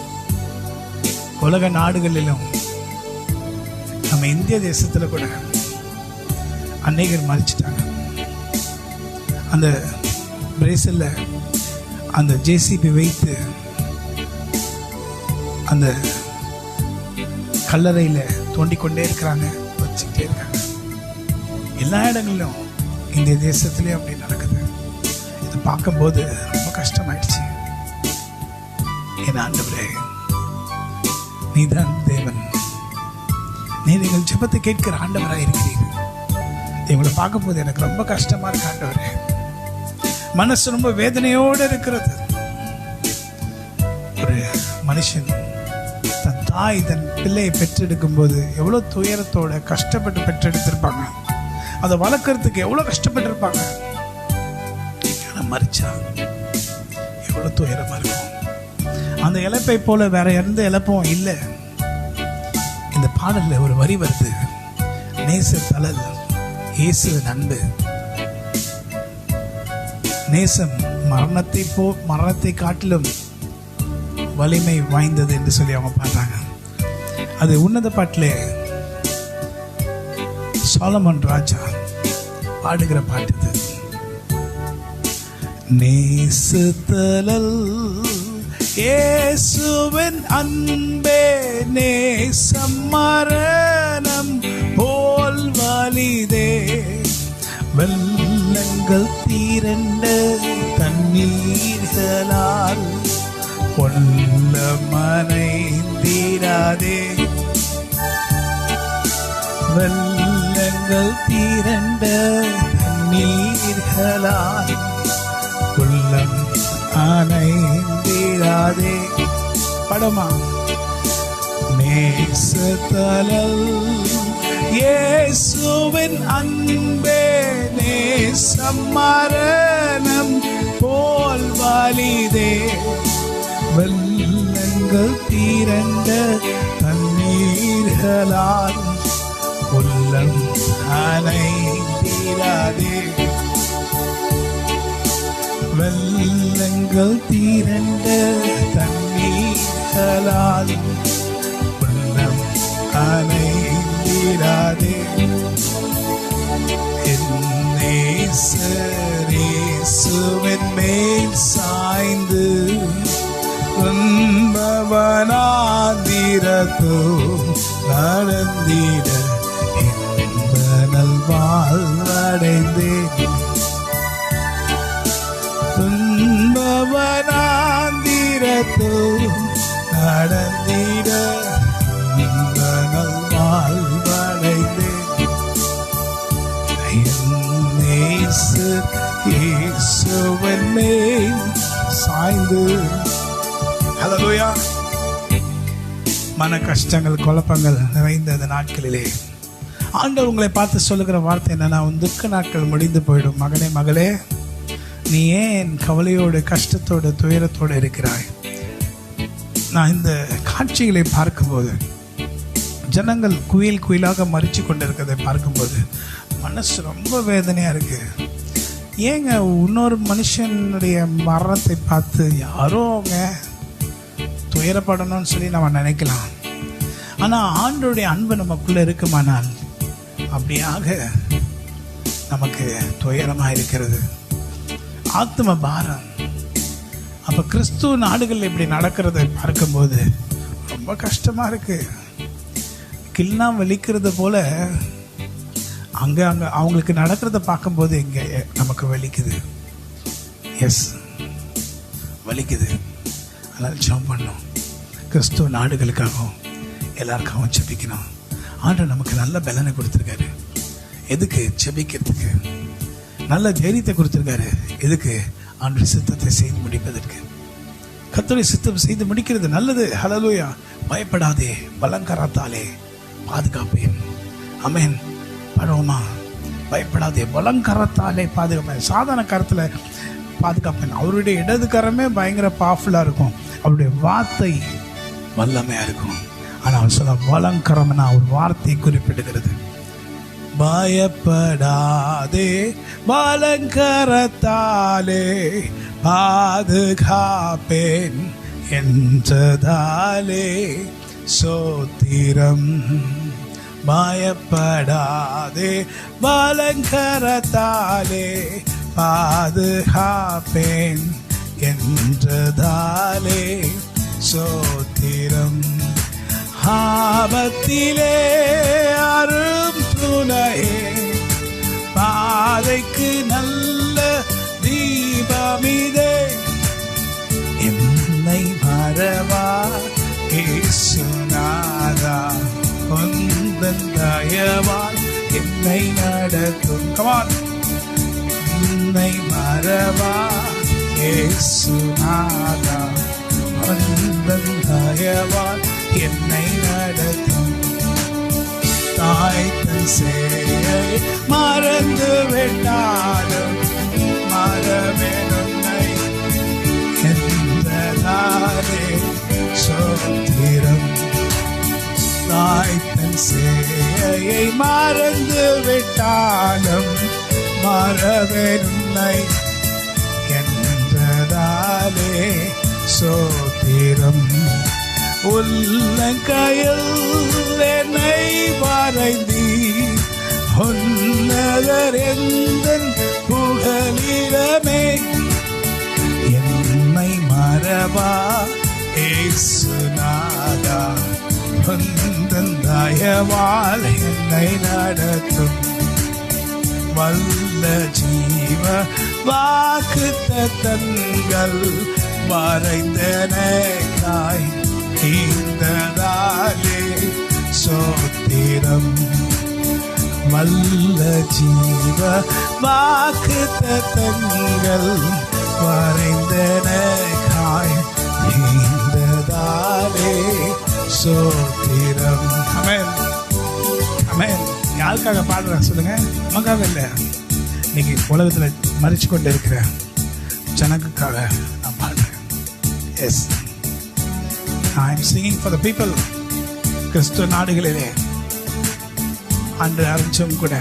உலக நாடுகளிலும் நம்ம இந்திய தேசத்தில் கூட அநேகர் மறிச்சிட்டாங்க. அந்த பிரேசில்ல அந்த ஜேசிபி வைத்து அந்த கல்லறையில் தோண்டிக்கொண்டே இருக்கிறாங்க, வச்சுக்கிட்டே இருக்காங்க. எல்லா இடங்களிலும் இந்திய தேசத்துலேயும் அப்படி நடக்குது. இதை பார்க்கும்போது ரொம்ப கஷ்டமாயிடுச்சு. என் ஆண்டவரே, நீதான் தேவன், நீ எங்கள் ஜெபத்தை கேட்கிற ஆண்டவராக இருக்கிறீர்கள். இவங்களை பார்க்கும்போது எனக்கு ரொம்ப கஷ்டமா இருக்கு ஆண்டவரே. மனசு ரொம்ப வேதனையோடு இருக்கிறது. ஒரு மனுஷன் தன் தாய் தன் பிள்ளையை பெற்றெடுக்கும் போது எவ்வளவு துயரத்தோட கஷ்டப்பட்டு பெற்றெடுத்திருப்பாங்க. அதை வளர்க்கறதுக்கு எவ்வளவு கஷ்டப்பட்டிருப்பாங்க. மறிச்சா எவ்வளவு துயரமா இருக்கும். அந்த இழப்பை போல வேற எந்த இழப்பும் இல்லை. இந்த பாடல்ல ஒரு வரி வருது, நேச தளல் இயேசு அன்பு. நேசம் மரணத்தை காட்டிலும் வலிமை வாய்ந்தது என்று சொல்லி அவங்க பாடுறாங்க. அது உன்னத பாட்டிலே சாலமன் ராஜா பாடுகிற பாட்டு இது. நேசத்தலல் இயேசுவின் அன்பே, நேசம் மரணம் போல் வலிதே. வெள்ளங்கள் தீரண்ட தண்ணீர்களால் கொல்ல மனைந்தீராதே. வெள்ளங்கள் தீரண்ட தண்ணீர்களால் உள்ளம் அனைந்தீராதே. படமா நேசத்தலல் இயேசுவின் அன்பே, நேசம் மரணம் போல் வலிதே. வெள்ளங்கள் தீரண்ட தண்ணீர்களால் உள்ளம் அனைந்தீராதே. வெள்ளங்கள் தீரண்ட தண்ணீர்களால் உள்ளம் அனைந்தீராதே. இயேசுவின் மேல் சாய்ந்து துன்பவனாந்திரத்தோ நடந்திட இன்ப நல்வாழ்வடைந்தேன். துன்பவனாந்திரத்தோ நடந்திட இன்ப நல்வாழ்வடைந்தேன். இயேசுவின் மேல் சாய்ந்து. ஹல்லேலூயா. மன கஷ்டங்கள் குழப்பங்கள் நிறைந்த இந்த நாட்களிலே ஆண்டவர் உங்களை பார்த்து சொல்லுகிற வார்த்தை என்னன்னா, உன் துக்க நாட்கள் முடிந்து போயிடும். மகனே மகளே, நீ ஏன் கவலையோடு கஷ்டத்தோடு துயரத்தோடு இருக்கிறாய்? நான் இந்த காட்சிகளை பார்க்கும்போது, ஜனங்கள் குயில் குயிலாக மறித்து கொண்டிருக்கிறதை பார்க்கும்போது மனசு ரொம்ப வேதனையாக இருக்குது. ஏங்க இன்னொரு மனுஷனுடைய மரணத்தை பார்த்து யாரோ அவங்க துயரப்படணும்னு சொல்லி நம்ம நினைக்கலாம். ஆனால் ஆண்டவருடைய அன்பு நமக்குள்ளே இருக்குமானால் அப்படியாக நமக்கு துயரமாக இருக்கிறது, ஆத்ம பாரம். அப்போ கிறிஸ்துவ நாடுகளில் இப்படி நடக்கிறத பார்க்கும்போது ரொம்ப கஷ்டமாக இருக்குது. கில்னா வலிக்கிறது போல அங்கே அவங்களுக்கு நடக்கிறத பார்க்கும்போது இங்கே நமக்கு வலிக்குது. எஸ், வலிக்குது. அதனால் ஜெபம் பண்ணணும். கிறிஸ்துவ நாடுகளுக்காகவும் எல்லாருக்காகவும் ஜெபிக்கணும். ஆண்டவர் நமக்கு நல்ல பலனை கொடுத்துருக்காரு. எதுக்கு? ஜெபிக்கிறதுக்கு. நல்ல தைரியத்தை கொடுத்துருக்காரு. எதுக்கு? ஆண்டவர் சித்தத்தை செய்து முடிப்பதற்கு. கர்த்தருடைய சித்தம் செய்து முடிக்கிறது நல்லது. ஹல்லேலூயா. பயப்படாதே, பலங்கரத்தாலே பாதுகாப்பேன். ஆமென். பரவமா, பயப்படாதே, பலங்கரத்தாலே பாதுகாப்பேன். சாதாரண கரத்தில் பாதுகாப்பேன். அவருடைய இடது கரமே பயங்கர பவர்ஃபுல்லாக இருக்கும். அவருடைய வார்த்தை வல்லமையாக இருக்கும். ஆனால் அவர் சொல்ல பலங்கரம்னா அவர் வார்த்தை குறிப்பிடுகிறது. பயப்படாதே, பலங்கரத்தாலே பாதுகாப்பேன் என்றதாலே சோத்திரம். பயப்படாதே, பலங்கரத்தாலே பாதுகாப்பேன் என்றதாலே சோத்திரம். ஆபத்திலே அரும் துணையே, பாதைக்கு நல்ல தீபமிதே. என்னை மறவா இயேசுநாதா, உந்தன் தயவால் என்னை நடத்தும். கமான். என்னை மறவா இயேசுநாதா, உந்தன் தயவால் என்னை நடத்தும். தாய் தன் சேயை மறந்து விட்டாலும் மறவேன் உன்னை என்றதாலே சோத்திரம். தாய் தன் சேயை மறந்து விட்டாலும் மறவேன் உன்னை என்றதாலே சோத்திரம். உள்ளங்கையில் என்னை வரைந்தி உன்னதர் எந்தன் புகலிடமே. என்னை மறவா இயேசுநாதா, உந்தன் தயவால் என்னை நடத்தும். வல்ல ஜீவ வாக்குத்தத்தங்கள் மறைந்தனக்காய் ஈந்ததாலே சோத்திரம். வல்ல ஜீவ வாக்குத்தத்தங்கள் மறைந்தனக்காய் ஈந்ததாலே சோத்திரம். ஆமென். ஆமென். யாருக்காக பாடுறேன் சொல்லுங்க? நமக்காக இல்லை, இன்னைக்கு உலகத்தில் மறிச்சு கொண்டு இருக்கிற ஜனங்களுக்காக நான் பாடுறேன். Yes, I am singing for the people. கிறிஸ்துவ நாடுகளிலே அன்று அறிஞ்சவங்க கூட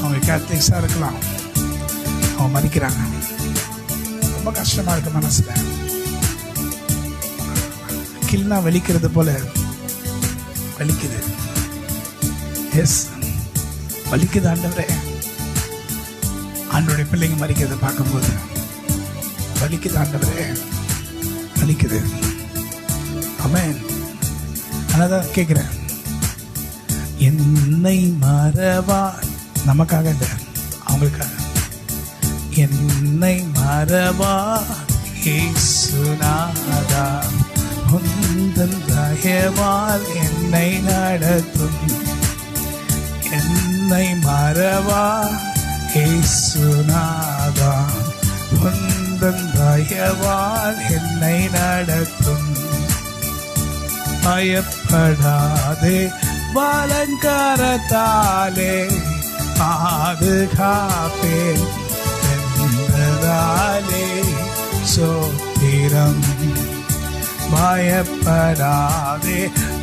அவங்க கேத்தலிக்ஸாக இருக்கலாம், அவங்க மதிக்கிறாங்க. ரொம்ப கஷ்டமாக இருக்கு மனசில். கில்னா வலிக்கிறது போல வலிக்குது. எஸ், வலிக்குது ஆண்டவரே. ஆண்டவருடைய பிள்ளைங்க மறிக்கிறத பார்க்கும்போது வலிக்குது ஆண்டவரே, வலிக்குது. ஆமென். அதான் கேட்குறேன். என்னை மறவா, நமக்காக இல்லை, அவங்களுக்காக. என்னை மறவா இயேசுநாதா, உந்தன் தயவால் என்னை நடத்தும். என்னை மறவா இயேசுநாதா, உந்தன் தயவால் என்னை நடத்தும். பயப்படாதே, பலங்கரத்தாலே பாதுகாப்பேன் என்றதாலே சோத்திரம். பயப்படாதே,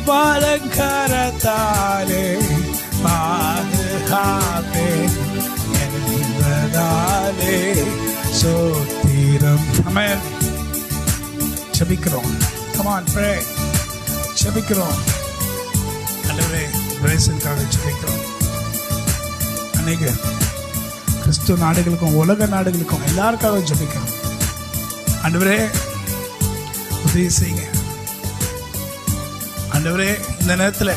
பலங்கரத்தாலே பாதுகாப்பேன் ஆமென். ஜெபிக்கிறோம். Come on, pray. ஜெபிக்கிறோம். ஆண்டவரே, பிரேசிலுக்காக ஜெபிக்கிறோம். அநேக கிறிஸ்துவ நாடுகளுக்கும் உலக நாடுகளுக்கும் எல்லாருக்காக ஜெபிக்கிறோம். ஆண்டவரே, உதவி செய்யுங்க. ஆண்டவரே, இந்த நேரத்தில்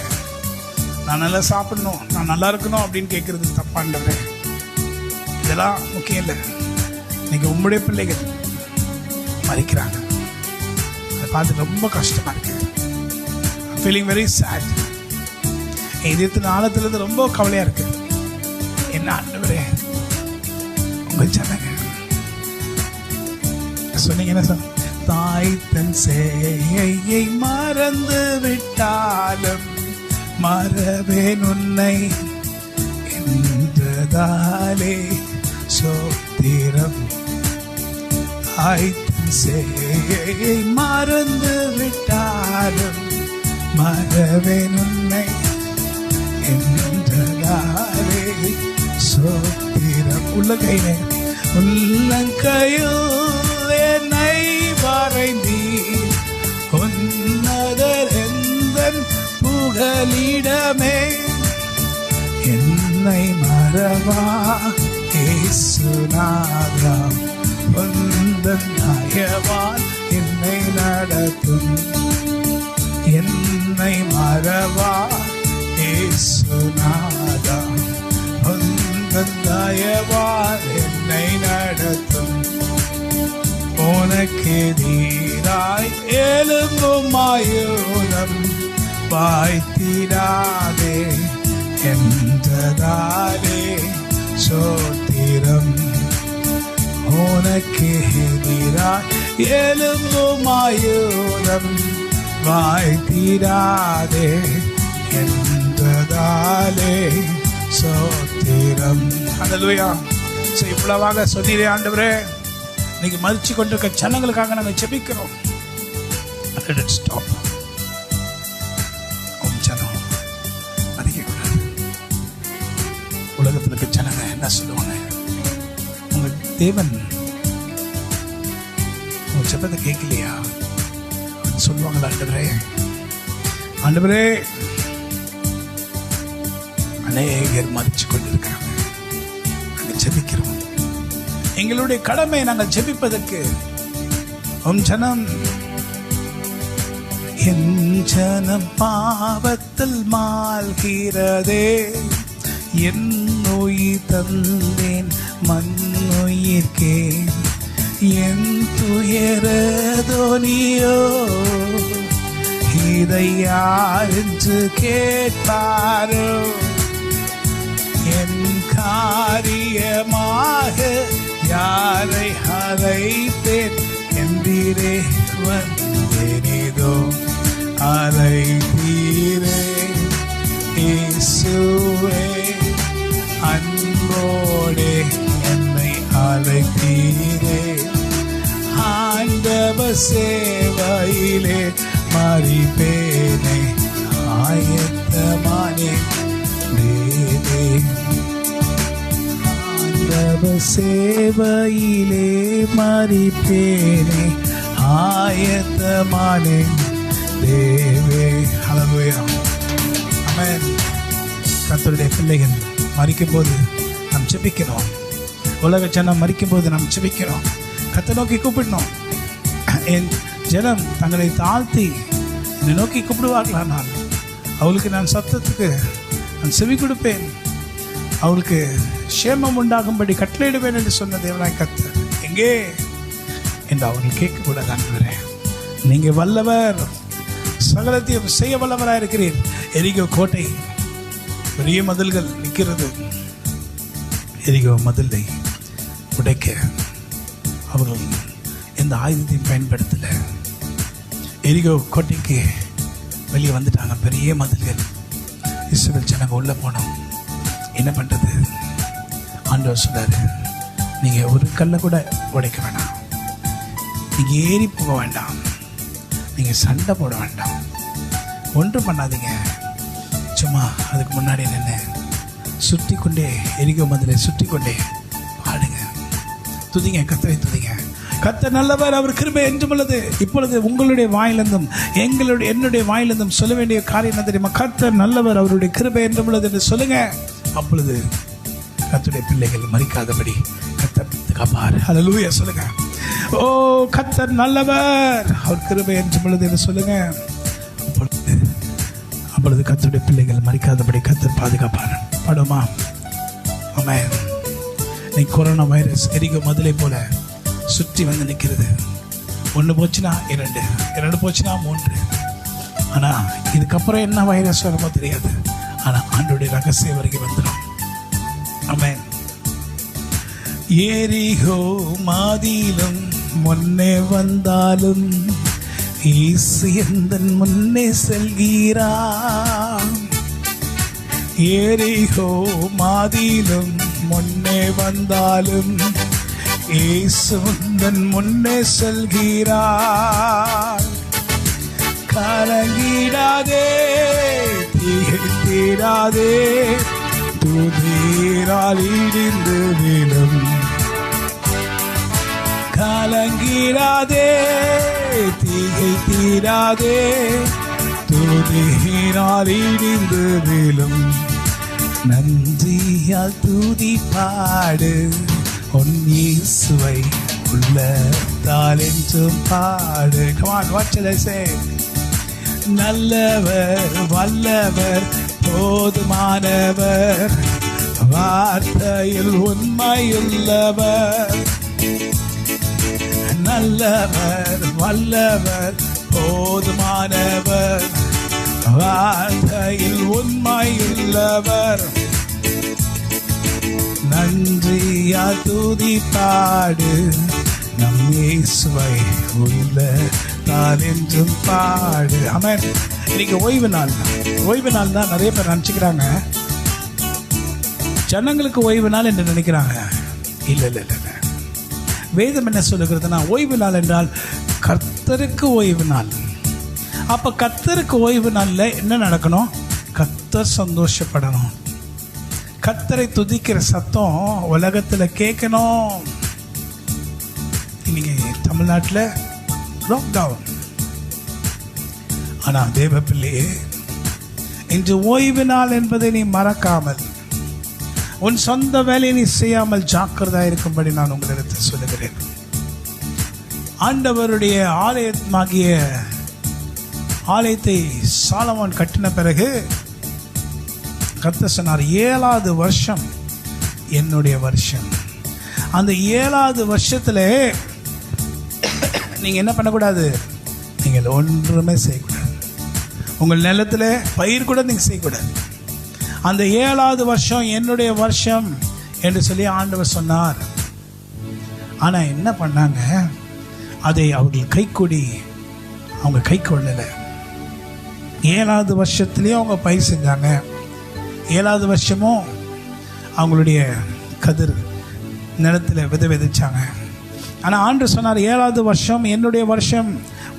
நான் நல்லா சாப்பிடணும், நான் நல்லா இருக்கணும் அப்படின்னு கேட்கறது தப்பா. ஆண்டவரே, இதெல்லாம் முக்கியம் இல்லை. இன்னைக்கு உம்முடைய பிள்ளைகள் மறிக்கிறாங்க. அதை பார்த்து ரொம்ப கஷ்டமா இருக்கு. Feeling very sad. இதயத்தின் ஆழத்துலேருந்து ரொம்ப கவலையா இருக்கு. என்ன ஆண்டவரே, உங்க ஜனங்க சொன்னீங்க என்ன சார்? தாய் தன் சேயை மறந்து விட்டாலும் மறவேன் உன்னை என்றதாலே சோத்திரம். தாய் தன் சேயை மறந்து விட்டாலும் மறவேன் உன்னை என்றதாலே சோத்திரம். உள்ளங்கையில் என்னை வரைந்தீர், உன்னதர் எந்தன் புகலிடமே. என்னை மறவா இயேசுநாதா, உந்தன் தயவால் என்னை நடத்தும். என்னை மறவா இயேசுநாதா, உந்தன் தயவால் என்னை நடத்தும். உனக்கு எதிராய் எழும்பும் ஆயுதம் வாய்த்திடாதே என்றதாலே சோத்திரம். உனக்கு எதிராய் எழும்பும் ஆயுதம் வாய்த்திடாதே என்றதாலே சோத்திரம். ஹல்லேலூயா. இவ்வளவாக சொன்னீரே ஆண்டவரே, இன்னைக்கு மறிச்சு கொண்டிருக்க ஜனங்களுக்காக நாங்கள் ஜெபிக்கிறோம். ஸ்டாப். ஜனம் மதிக்கக்கூடாது. உலகத்தில் இருக்க ஜனங்க என்ன சொல்லுவாங்க? உங்க தேவன் உங்க ஜெபத்தை கேட்கலையா சொல்லுவாங்களா? ஆண்டவரே, ஆண்டவரே, அநேகர் மறிச்சு கொண்டிருக்கிறாங்க. நாங்கள் ஜெபிக்கிறோம். எங்களுடைய கடமை நாங்கள் ஜெபிப்பதற்கு. உம் ஜனம், என் ஜனம் பாவத்தில் மாள்கிறதே, என் உயிர் தந்தேன் மண்ணுயிர்க்கே, என் துயரதோனியோ இதை யார் என்று கேட்பாரோ. என் காரியமாக யாரை அழைப்பேன் என்றீரே, வந்தேனேதோ அழைத்தீரே. இயேசுவே, அன்போடே என்னை அழைத்தீரே. ஆண்டவர் சேவையிலே மறிப்பேனே, ஆயத்தமானே தேவே. ஆண்டவர் சேவையிலே மறிப்பேனே, ஆயத்தமானே தேவே. ஹல்லேலூயா. ஆமென். கர்த்தருடைய பிள்ளைகள் மரிக்கும் போது நாம் ஜெபிக்கிறோம். உலக ஜனம் மரிக்கும் போது நாம் ஜெபிக்கிறோம். கர்த்தரை நோக்கி கூப்பிடணும். என் ஜனம் தங்களை தாழ்த்தி என்னை நோக்கி கூப்பிடுவார்களானால் அவளுக்கு நான் சத்தத்துக்கு நான் செவி கொடுப்பேன், அவளுக்கு சேமம் உண்டாகும்படி கட்டளையிடுவேன் என்று சொன்ன தேவனாய் கர்த்தர் எங்கே என்று அவர்கள் கேட்கக்கூடாது. ஆண்டவரே, நீங்க வல்லவர், சகலத்தையும் செய்ய வல்லவராக இருக்கிறீர். எரிகோ கோட்டை பெரிய மதில்கள் நிற்கிறது. எரிகோ மதிலை உடைக்க அவர்கள் எந்த ஆயுதத்தையும் பயன்படுத்தல. எரிகோ கோட்டைக்கு வெளியே வந்துட்டாங்க. பெரிய மதில்கள். இஸ்ரவேல் ஜனங்க உள்ள போனோம். என்ன பண்றது? ஆண்டவர் சொல்றாரு, நீங்க ஒரு கல்லை கூட உடைக்க வேண்டாம், நீங்க ஏறி போக வேண்டாம், நீங்க சண்டை போட வேண்டாம், ஒன்றும் பண்ணாதீங்க. சும்மா அதுக்கு முன்னாடி நின்று சுற்றி கொண்டே எரிகோ மதிலை சுற்றி கொண்டே ஆடுங்க, துதிங்க, கர்த்தரை துதிங்க. கர்த்தர் நல்லவர், அவர் கிருபை என்றும் உள்ளது. இப்பொழுது உங்களுடைய வாயிலிருந்தும் என்னுடைய வாயிலிருந்தும் சொல்ல வேண்டிய காரியம் என்ன தெரியுமா? கர்த்தர் நல்லவர், அவருடைய கிருபை என்றும் உள்ளது என்று சொல்லுங்க. அப்பொழுது கர்த்தருடைய பிள்ளைகள் மரிக்காதபடி கர்த்தர் காப்பார். ஹல்லேலூயா சொல்லுங்க. ஓ கர்த்தர் நல்லவர், அவர் கிருபை என்றும் உள்ளது என்று சொல்லுங்க. அப்பொழுது கர்த்தருடைய பிள்ளைகள் மரிக்காதபடி கர்த்தர் பாதுகாப்பார். பாடுமா? ஆமென். நீ கொரோனா வைரஸ் எரிக்கும் முதலை போல சுற்றி வந்து நிற்கிறது. 1 போச்சுன்னா 2, 2 போச்சுன்னா 3. ஆனால் இதுக்கப்புறம் என்ன வைரஸ் வருமோ தெரியாது. ஆனால் ஆண்டோடைய ரகசிய வரைக்கும் வந்துடும். ஆமென். எரிகோ மாதிலும் முன்னே வந்தாலும் இயேசு எந்தன் முன்னே செல்கிறார். எரிகோ மாதிலும் முன்னே வந்தாலும் இயேசு எந்தன் முன்னே செல்கிறார். கலங்கிடாதே, திகைத்திடாதே, துதிரால் இடிந்து விழும். கலங்கிடாதே, திகைத்திடாதே, துதிரால் இடிந்து விழும். நன்றியால் துதி பாடு, உன் இயேசுவை உள்ளத்தால் என்றும் பாடு. Come on, what shall I say? நல்லவர், வல்லவர், போதுமானவர், வார்த்தையில் உண்மையுள்ளவர். நல்லவர், வல்லவர், போதுமானவர், வார்த்தையில் உண்மையுள்ளவர். நன்றியா துதி பாடு, நம் இயேசுவை உள்ளத்தால் என்றும் பாடு. ஆமென். இன்னைக்கு ஓய்வு நாள். ஓய்வு நாள் தான் நிறைய பேர் நினச்சிக்கிறாங்க. ஜனங்களுக்கு ஓய்வு நாள் என்று நினைக்கிறாங்க. இல்லை இல்லை இல்லை. வேதம் என்ன சொல்லுகிறதுனா, ஓய்வு நாள் என்றால் கர்த்தருக்கு ஓய்வு நாள். அப்போ கர்த்தருக்கு ஓய்வு நாளில் என்ன நடக்கணும்? கர்த்தர் சந்தோஷப்படணும். கர்த்தரை துதிக்கிற சத்தம் உலகத்தில் கேட்கணும். இன்னைக்கு தமிழ்நாட்டில் லாக்டவுன். ஆனால் தேவ பிள்ளையே, இன்று ஓய்வு நாள் என்பதை நீ மறக்காமல், உன் சொந்த வேலையை நீ செய்யாமல் ஜாக்கிரதையாக இருக்கும்படி நான் உங்களிடத்தில் சொல்லுகிறேன். ஆண்டவருடைய ஆலயமாகிய ஆலயத்தை சாலமோன் கட்டின பிறகு கர்த்தர் சொன்னார், 7வது வருஷம் என்னுடைய வருஷம். அந்த 7வது வருஷத்துல நீங்க என்ன பண்ணக்கூடாது? நீங்கள் ஒன்றுமே செய்யக்கூடாது. உங்கள் நிலத்துல பயிர் கூட நீங்க செய்யக்கூடாது. அந்த 7வது வருஷம் என்னுடைய வருஷம் என்று சொல்லி ஆண்டவர் சொன்னார். ஆனா என்ன பண்ணாங்க? அதை அவர்கள் கைக்கூடி அவங்க கை கொள்ளல. 7வது வருஷத்துலேயும் அவங்க பயிர் செஞ்சாங்க. 7வது வருஷமும் அவங்களுடைய கதிர் நிலத்தில் விதைச்சாங்க. ஆனால் ஆண்டவர் சொன்னார், 7வது வருஷம் என்னுடைய வருஷம்,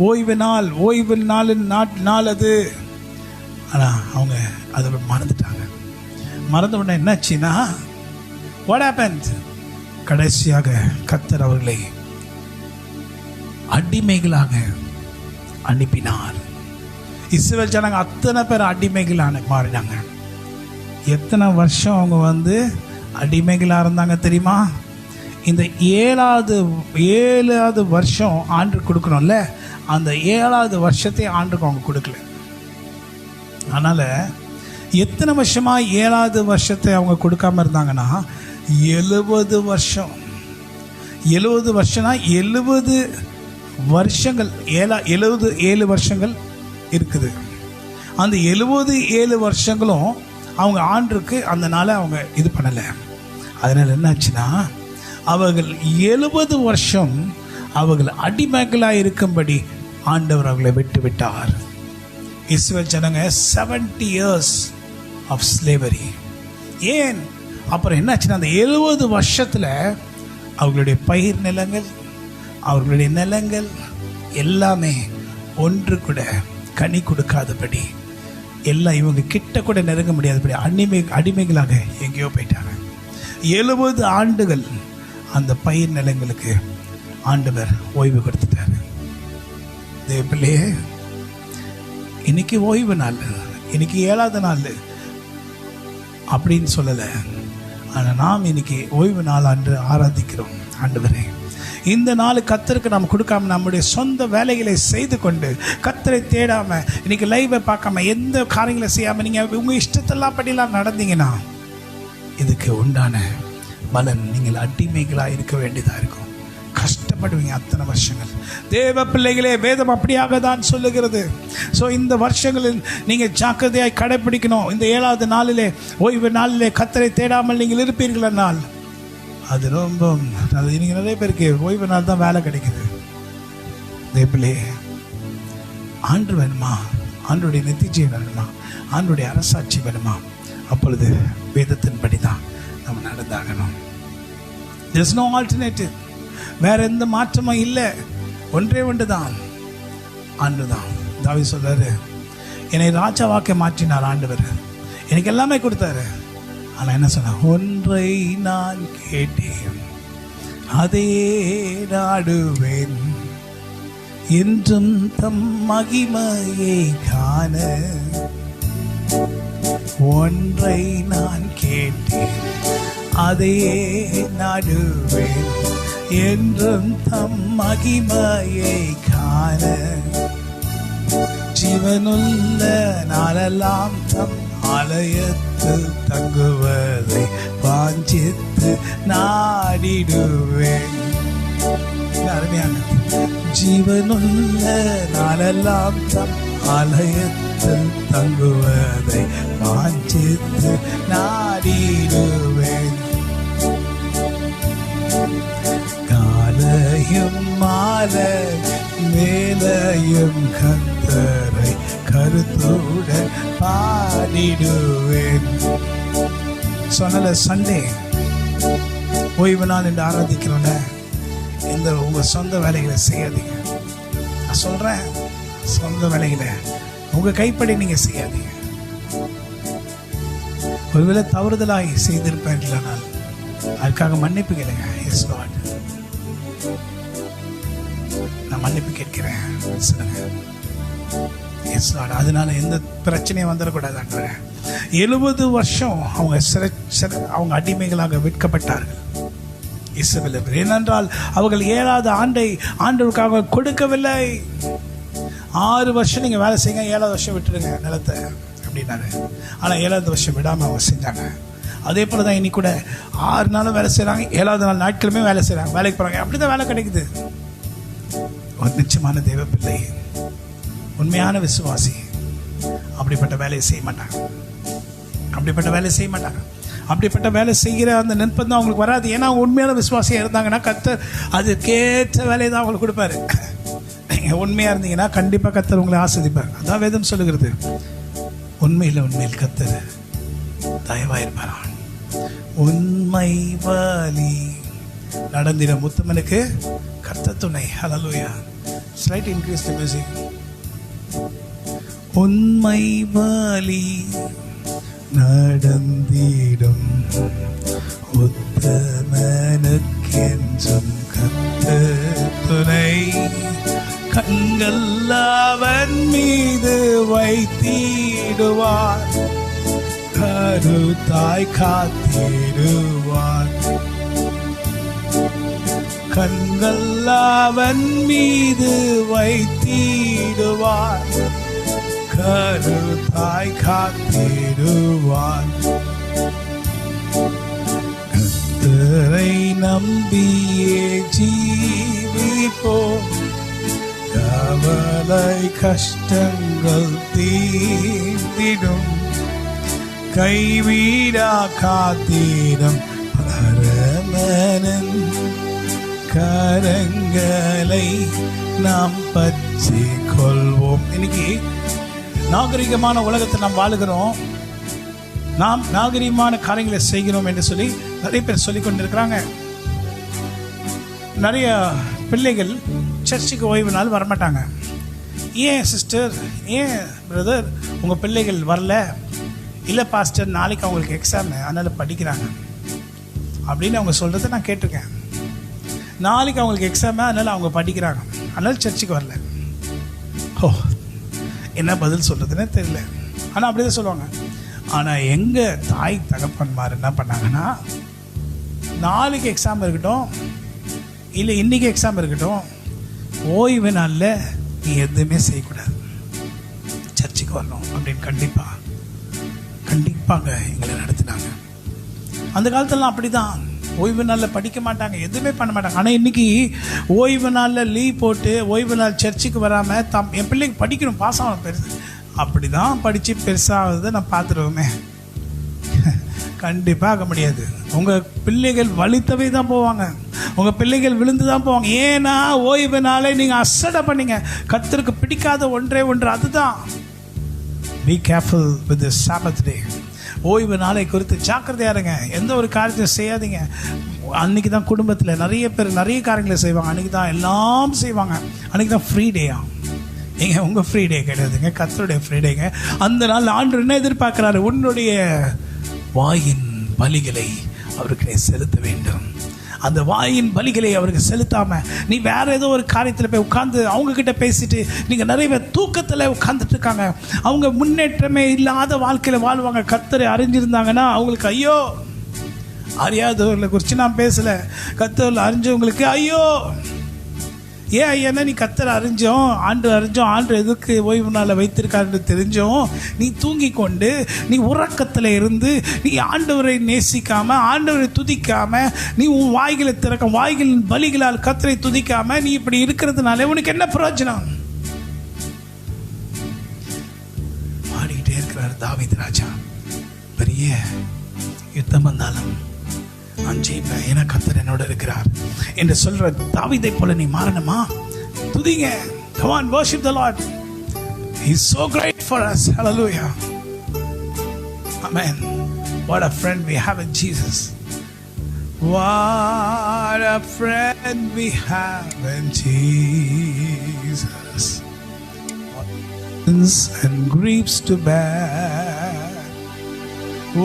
ஓய்வு நாள், ஓய்வு நாள் அது. ஆனால் அவங்க அதை மறந்துட்டாங்க. மறந்த உடனே என்னாச்சுன்னா, வாட் ஹேப்பன்ட்? கடைசியாக கர்த்தர் அவர்களை அடிமைகளாக அனுப்பினார். இஸ்ரவேல் ஜனங்க அத்தனை பேர் அடிமைகளான மாறினாங்க. எத்தனை வருஷம் அவங்க அடிமைகளாக இருந்தாங்க தெரியுமா? இந்த 7வது வருஷம் ஆண்டு கொடுக்கணும்ல, அந்த 7வது வருஷத்தை ஆண்டுக்கு அவங்க கொடுக்கல. அதனால் எத்தனை வருஷமா 7வது வருஷத்தை அவங்க கொடுக்காம இருந்தாங்கன்னா, 70 வருஷம். 70 வருஷம்னா 70 வருஷங்கள். 7 வருஷங்கள் இருக்குது. அந்த 7 வருஷங்களும் அவங்க ஆண்டுக்கு அந்த நாளை அவங்க இது பண்ணலை. அதனால் என்னாச்சுன்னா, அவர்கள் 70 வருஷம் அவர்கள் அடிமைகளாக இருக்கும்படி ஆண்டவர் அவர்களை விட்டு விட்டார். இஸ்ரவேல் ஜனங்க 70 years of slavery. ஏன்? அப்புறம் என்னாச்சுன்னா, அந்த 70 வருஷத்தில் அவர்களுடைய பயிர் நிலங்கள், அவர்களுடைய நிலங்கள் எல்லாமே ஒன்று கூட கனி கொடுக்காதபடி, எல்லாம் இவங்க கிட்ட கூட நெருங்க முடியாதபடி அடிமைகளாக எங்கேயோ போயிட்டாங்க. 70 ஆண்டுகள் அந்த பயிர் நிலங்களுக்கு ஆண்டவர் ஓய்வு கொடுத்துட்டாரு. தேவ பிள்ளையே, இன்னைக்கு ஓய்வு நாள், இன்னைக்கு 7வது நாள் அப்படின்னு சொல்லலை. ஆனால் நாம் இன்னைக்கு ஓய்வு நாள் அன்று ஆராதிக்கிறோம். ஆண்டவரே, இந்த நாள் கர்த்தருக்கு நாம் கொடுக்காம நம்முடைய சொந்த வேலைகளை செய்து கொண்டு கர்த்தரை தேடாமல் இன்னைக்கு லைவை பார்க்காம எந்த காரியங்களை செய்யாமல் நீங்கள் உங்கள் இஷ்டத்தெல்லாம் படிலாம் நடந்தீங்கன்னா இதுக்கு உண்டான பலன் நீங்கள் அடிமைகளாக இருக்க வேண்டியதாக இருக்கும். கஷ்டப்படுவீங்க அத்தனை வருஷங்கள். தேவ பிள்ளைகளே, வேதம் அப்படியாக தான் சொல்லுகிறது. ஸோ இந்த வருஷங்களில் நீங்கள் ஜாக்கிரதையாய் கடைப்பிடிக்கணும். இந்த 7வது நாளிலே, ஓய்வு நாளிலே கர்த்தரை தேடாமல் நீங்கள் இருப்பீர்களானால் அது ரொம்ப நல்லது. இன்னைக்கு நிறைய பேருக்கு ஓய்வு நாள் தான் வேலை கிடைக்குது. தேவப்பிள்ளை, ஆண்டு வேணுமா, ஆண்டுடைய நெத்திஜயம் வேணுமா, ஆண்டுடைய அரசாட்சி வேணுமா, அப்பொழுது வேதத்தின்படி தான் நம்ம நடந்தாகணும். There's no alternative. வேற எந்த மாற்றமும் இல்லை. ஒன்றே ஒன்று தான், ஆண்டு தான். தாவீது சொல்றாரு, என்னை ராஜாவாக்க மாற்றினார் ஆண்டவர், எனக்கு எல்லாமே கொடுத்தாரு. ஆனால் என்ன சொன்ன, ஒன்றை நான் கேட்டேன் அதே நாடுவேன், என்றும் தம் மகிமையை காண. ஒன்றை நான் கேட்டேன் அதே நாடுவேன், என்றும் தம் மகிமையை காண. ஜீவனுள்ள நாளெல்லாம் தம் ஆலயத்தில் தங்குவதை வாஞ்சித்து நாடிடுவேன். அருமையான, ஜீவனுள்ள நாளெல்லாம் தம் ஆலயத்தில் தங்குவதை வாஞ்சித்து நாடிடுவேன். காலையும் மாலை மேலையும் கர்த்தரை கருத்துடன் பாடிடுவேன். சொன்னல, சண்டே ஓய்வு நாள் என்று ஆராதிக்கிறோம்ல, இந்த உங்க சொந்த வேலைகளை செய்யாதீங்க. நான் சொல்றேன், சொந்த வேலைகளை உங்க கைப்படி நீங்க செய்யாதீங்க. ஒருவேளை தவறுதலாய் செய்திருப்பீர்களானால் அதுக்காக மன்னிப்பு கேளுங்க. எஸ் லார்ட், நான் மன்னிப்பு கேட்கிறேன் சொல்லுங்க. எஸ் லார்ட், அதனால எந்த பிரச்சனையும் வந்துடக்கூடாது. 70 வருஷம் அவங்க அடிமைகளாக விற்கப்பட்டார்கள் இஸ்ரவேலர். ஏனென்றால் அவர்கள் 7வது ஆண்டை ஆண்டவருக்காக கொடுக்கவில்லை. 6 வருஷம் நீங்க வேலை செய்யுங்க, 7வது வருஷம் விட்டுருங்க நிலத்தை அப்படின்னாரு. ஆனால் 7வது வருஷம் விடாமல் அவங்க செஞ்சாங்க. அதே போல தான் இன்னைக்கு கூட 6 நாளும் வேலை செய்கிறாங்க, 7வது நாள் ஞாயிற்றுக்கிழமை வேலை செய்கிறாங்க, வேலைக்கு போகிறாங்க. அப்படி தான் வேலை கிடைக்குது. ஒரு நிச்சயமான தேவ பிள்ளை, உண்மையான விசுவாசி அப்படிப்பட்ட வேலையை செய்ய மாட்டாங்க. அப்படிப்பட்ட வேலை செய்ய மாட்டாங்க. அப்படிப்பட்ட வேலை செய்கிற அந்த நெருப்பம் தான் அவங்களுக்கு வராது. ஏன்னா அவங்க உண்மையான விசுவாசியாக இருந்தாங்கன்னா கர்த்தர் அதுக்கேற்ற வேலையை தான் அவங்களுக்கு கொடுப்பாரு. நீங்கள் உண்மையாக இருந்தீங்கன்னா கண்டிப்பாக கர்த்தர் உங்களை ஆஸ்வதிப்பார். அதான் வேதம் சொல்லுகிறது, உண்மையில் கர்த்தர் தயவாயிருப்பார். உண்மை வழி நடந்திட முத்தமனுக்கு கர்த்தர் துணை. Hallelujah. Slight increase the music. உண்மை வழி நடந்திடும் உத்தமனுக்கென்றும் கர்த்தர் துணை. கண்கள் அவன் மீது வைத்திடுவார், கருத்தாய் காத்திடுவார். கண்கள் அவன் மீது வைத்திடுவார், கருத்தாய் காத்திடுவார். கர்த்தரை நம்பியே ஜீவிப்போம், கவலை கஷ்டங்கள் தீர்ந்திடும். கைவிடா காத்திடும் பரமனின் கரங்களை நாம் பற்றி கொள்வோம். இன்னைக்கு நாகரிகமான உலகத்தை நாம் வாழுகிறோம். நாம் நாகரிகமான காரியங்களை செய்கிறோம் என்று சொல்லி நிறைய பேர் சொல்லிக் கொண்டிருக்கிறாங்க. நிறைய பிள்ளைகள் சர்ச்சுக்கு ஓய்வு நாள் வரமாட்டாங்க. ஏன் சிஸ்டர், ஏன் பிரதர் உங்கள் பிள்ளைகள் வரல? இல்லை பாஸ்டர், நாளைக்கு அவங்களுக்கு எக்ஸாம், அதனால் படிக்கிறாங்க அப்படின்னு அவங்க சொல்கிறத நான் கேட்டிருக்கேன். நாளைக்கு அவங்களுக்கு எக்ஸாமு, அதனால் அவங்க படிக்கிறாங்க, அதனால் சர்ச்சுக்கு வரல. ஓ, என்ன பதில் சொல்கிறதுனே தெரியல. ஆனால் அப்படி தான் சொல்லுவாங்க. ஆனால் எங்கள் தாய் தகப்பன்மார் என்ன பண்ணாங்கன்னா, நாளைக்கு எக்ஸாம் இருக்கட்டும் இல்லை இன்றைக்கி எக்ஸாம் இருக்கட்டும், ஓய்வு நாளில் நீ எதுவுமே செய்யக்கூடாது, சர்ச்சுக்கு வரணும் அப்படின்னு கண்டிப்பாங்க எங்களை நடத்தினாங்க. அந்த காலத்துலலாம் அப்படி தான். ஓய்வு நாளில் படிக்க மாட்டாங்க, எதுவுமே பண்ண மாட்டாங்க. ஆனால் இன்றைக்கி ஓய்வு நாளில் லீவ் போட்டு ஓய்வு நாள் சர்ச்சுக்கு வராமல் என் பிள்ளைக்கு படிக்கணும், பாஸ் ஆகணும், பெருசு அப்படி தான் படித்து பெருசாகுது நான் பார்த்துருவோமே. கண்டிப்பாக ஆக முடியாது. உங்கள் பிள்ளைகள் வலித்தவை தான் போவாங்க, உங்கள் பிள்ளைகள் விழுந்து தான் போவாங்க. ஏன்னா ஓய்வு நாளை நீங்கள் அசடை பண்ணீங்க. கர்த்தருக்கு பிடிக்காத ஒன்றே ஒன்று அதுதான். பி கேர்ஃபுல் வித் தி சாபத் டே. ஓய்வு நாளை குறித்து ஜாக்கிரதையாக இருங்க. எந்த ஒரு காரியத்தையும் செய்யாதீங்க. அன்றைக்கி தான் குடும்பத்தில் நிறைய பேர் நிறைய காரியங்களை செய்வாங்க, அன்றைக்கி தான் எல்லாம் செய்வாங்க, அன்றைக்கி தான் ஃப்ரீ டேயா. நீங்கள் உங்கள் ஃப்ரீ டே கிடையாதுங்க, கர்த்தருடைய ஃப்ரீ டேங்க. அந்த நாள் ஆண்டவர் என்ன எதிர்பார்க்குறாரு? உன்னுடைய வாயின் பலிகளை அவருக்கு நீ செலுத்த வேண்டும். அந்த வாயின் பலிகளை அவருக்கு செலுத்தாமல் நீ வேற ஏதோ ஒரு காரியத்தில் போய் உட்காந்து அவங்கக்கிட்ட பேசிட்டு, நீங்கள் நிறைய பேர் தூக்கத்தில் உட்காந்துட்டு இருக்காங்க, அவங்க முன்னேற்றமே இல்லாத வாழ்க்கையில் வாழ்வாங்க. கர்த்தரை அறிஞ்சிருந்தாங்கன்னா அவங்களுக்கு ஐயோ. அறியாதவர்களை குறித்து நான் பேசலை, கர்த்தரை அறிஞ்சவங்களுக்கு ஐயோ. ஏன் ஐயானா, நீ கர்த்தரை அறிஞ்சோம், ஆண்டு எதுக்கு ஓய்வு நாளை வைத்திருக்காருன்னு தெரிஞ்சோம் நீ தூங்கி கொண்டு, நீ உறக்கத்தில் இருந்து, நீ ஆண்டவரை நேசிக்காம, ஆண்டவரை துதிக்காம, நீ உன் வாய்களை திறக்க, வாய்களின் பலிகளால் கர்த்தரை துதிக்காம நீ இப்படி இருக்கிறதுனால உனக்கு என்ன பிரயோஜனம்? பாடிக்கிட்டே இருக்கிறார் தாவீது ராஜா. பெரிய யுத்தம் வந்தாலும் நான் ஜெயிப்பேன், ஏன்னா கர்த்தர் என்னோட இருக்கிறார் என்று சொல்ற தாவீதை போல நீ மாறணுமா? துதிங்க. Come on, worship the Lord. He's so great for us. Hallelujah. Amen. What a friend we have in Jesus. What a friend we have in Jesus. Sins and griefs to bear.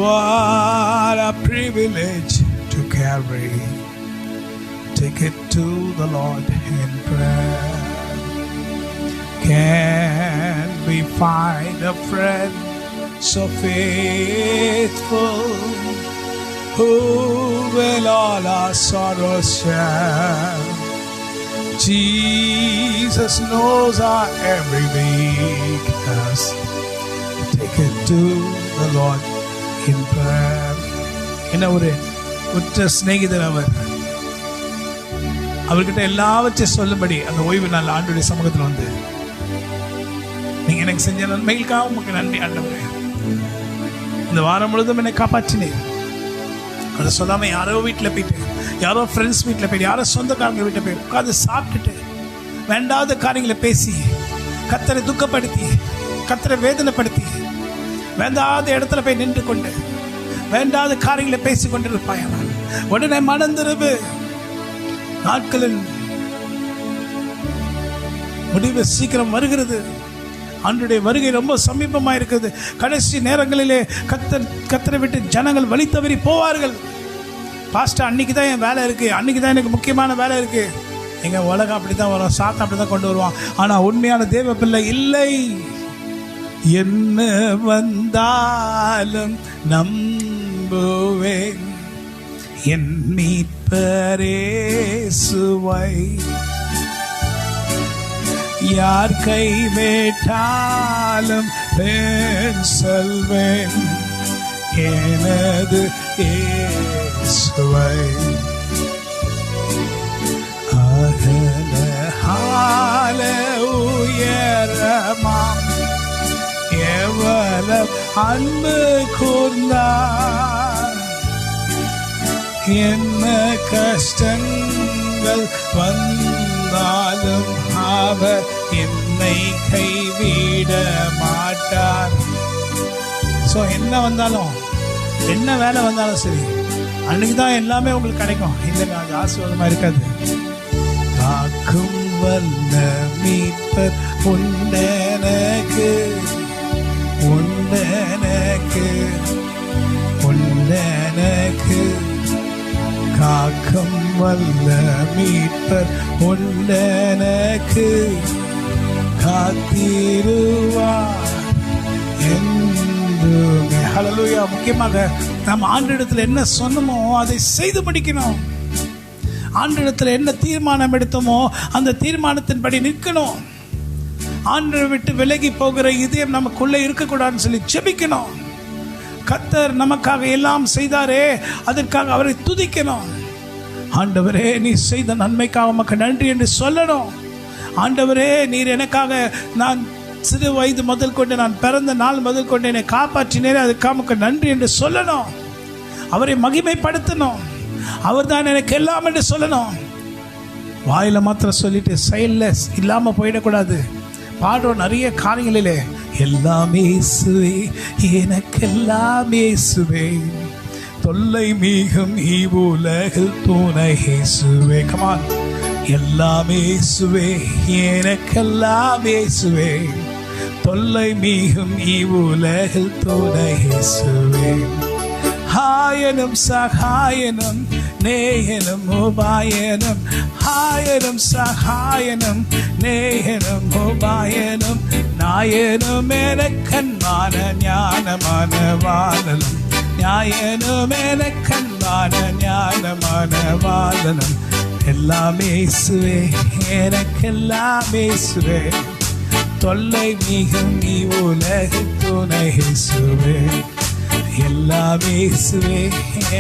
What a privilege to carry. Take it to the Lord in prayer. Can we find a friend so faithful, who will all our sorrows share? Jesus knows our every weakness. Take it to the Lord in prayer. என்ன ஒரு உற்ற சிநேகிதர் அவர். அவர்கிட்ட எல்லாவற்றையும் சொல்லும்படி அந்த ஓய்வு நாள் ஆண்டவருடைய சமூகத்தில் வந்து, நீங்க எனக்கு செஞ்ச நன்மைகளுக்காக உங்களுக்கு நன்றி ஆண்டவரே, இந்த வாரம் முழுதும் என்னை காப்பாற்றினீர். அதை சொல்லாம யாரோ வீட்டில் போயிட்டு, யாரோ ஃப்ரெண்ட்ஸ் வீட்டில் போயிட்டு, யாரோ சொந்தக்காரங்க வீட்டில் போய் உட்காந்து சாப்பிட்டுட்டு வேண்டாத காரியங்களை பேசி கர்த்தரை துக்கப்படுத்தி, கர்த்தரை வேதனைப்படுத்தி, வேண்டாத இடத்துல போய் நின்று கொண்டு வேண்டாத காரியங்களை பேசி கொண்டிருப்பாய். உடனே மனந்திருவு. நாட்களின் முடிவு சீக்கிரம் வருகிறது. ஆண்டவருடைய வருகை ரொம்ப சமீபமாக இருக்குது. கடைசி நேரங்களிலே கர்த்தரை விட்டு ஜனங்கள் வழி தவறி போவார்கள். பாஸ்டர், அன்னைக்கு தான் என் வேலை இருக்கு, அன்னைக்கு தான் எனக்கு முக்கியமான வேலை இருக்கு. எங்க உலகம் அப்படி தான் வரும், சாத்தம் அப்படி தான் கொண்டு வருவான். ஆனால் உண்மையான தேவ பிள்ளை இல்லை. என்ன வந்தாலும் நம்புவேன் என் மீட்பரே சுவை. யார் கைவிட்டாலும் பெண் சொல்வேன் எனது இயேசுவை. அகல ஹால உயரமாம் எவ்வளவு அன்பு கூர்ந்தார். என்ன கஷ்டங்கள் வந்தாலும் அவர் என்னை கைவிட மாட்டார். ஸோ என்ன வந்தாலும், என்ன வேலை வந்தாலும் சரி, அன்னைக்கு தான் எல்லாமே உங்களுக்கு கிடைக்கும். இல்லைங்க, அது ஆசீர்வாதமாக இருக்காது. காக்கும் வல்ல மீட்பர் உண்டெனக்கு, உண்டெனக்கு, உண்டெனக்கு. காக்கும் வல்ல மீட்பர் உண்டனக்கு காத்திருவார் என்றுமே. ஹல்லேலூயா. முக்கியமாக நாம் ஆண்டவரிடத்தில் என்ன சொன்னோமோ அதை செய்து முடிக்கணும். ஆண்டவரிடத்தில் என்ன தீர்மானம் எடுத்தோமோ அந்த தீர்மானத்தின்படி நிற்கணும். ஆண்டவரை விட்டு விலகி போகிற இதயம் நமக்குள்ளே இருக்கக்கூடாதுன்னு சொல்லி ஜெபிக்கணும். கர்த்தர் நமக்காக எல்லாம் செய்தாரே, அதற்காக அவரை துதிக்கணும். ஆண்டவரே, நீ செய்த நன்மைக்காக உமக்கு நன்றி என்று சொல்லணும். ஆண்டவரே, நீர் எனக்காக, நான் சிறு வயது முதல் கொண்டு, நான் பிறந்த நாள் முதல் கொண்டு என்னை காப்பாற்றினேன், அதுக்காக உமக்கு நன்றி என்று சொல்லணும். அவரை மகிமைப்படுத்தணும். அவர் தான் எனக்கு எல்லாம் என்று சொல்லணும். வாயில மாத்திரம் சொல்லிட்டு செயல்ல இல்லாமல் போயிடக்கூடாது. பாடுறோம் நிறைய காரியங்களிலே, எல்லாமே இயேசுவே, எனக்கெல்லாம் இயேசுவே, தொல்லை மிகும் இவ்வுலகில் துணை இயேசுவே. கமான். எல்லாமே இயேசுவே, எனக்கெல்லாம் இயேசுவே, தொல்லை மிகும் இவ்வுலகில் துணை இயேசுவே. ஹாயனும் சகாயனும் நேயனும் உபாயனும், ஹாயனும் சகாயனும் நேயனும் உபாயனும், நாயனும் எனக்கன்பான ஞானமான வாழனும், ஞாயனும் எனக்கன்பான ஞானமான வாழனும். எல்லாமே இயேசுவே, எனக்கெல்லாம் இயேசுவே, தொல்லை மிகும் நீ உலகில் துணை இயேசுவே. எல்லாமே இயேசுவே,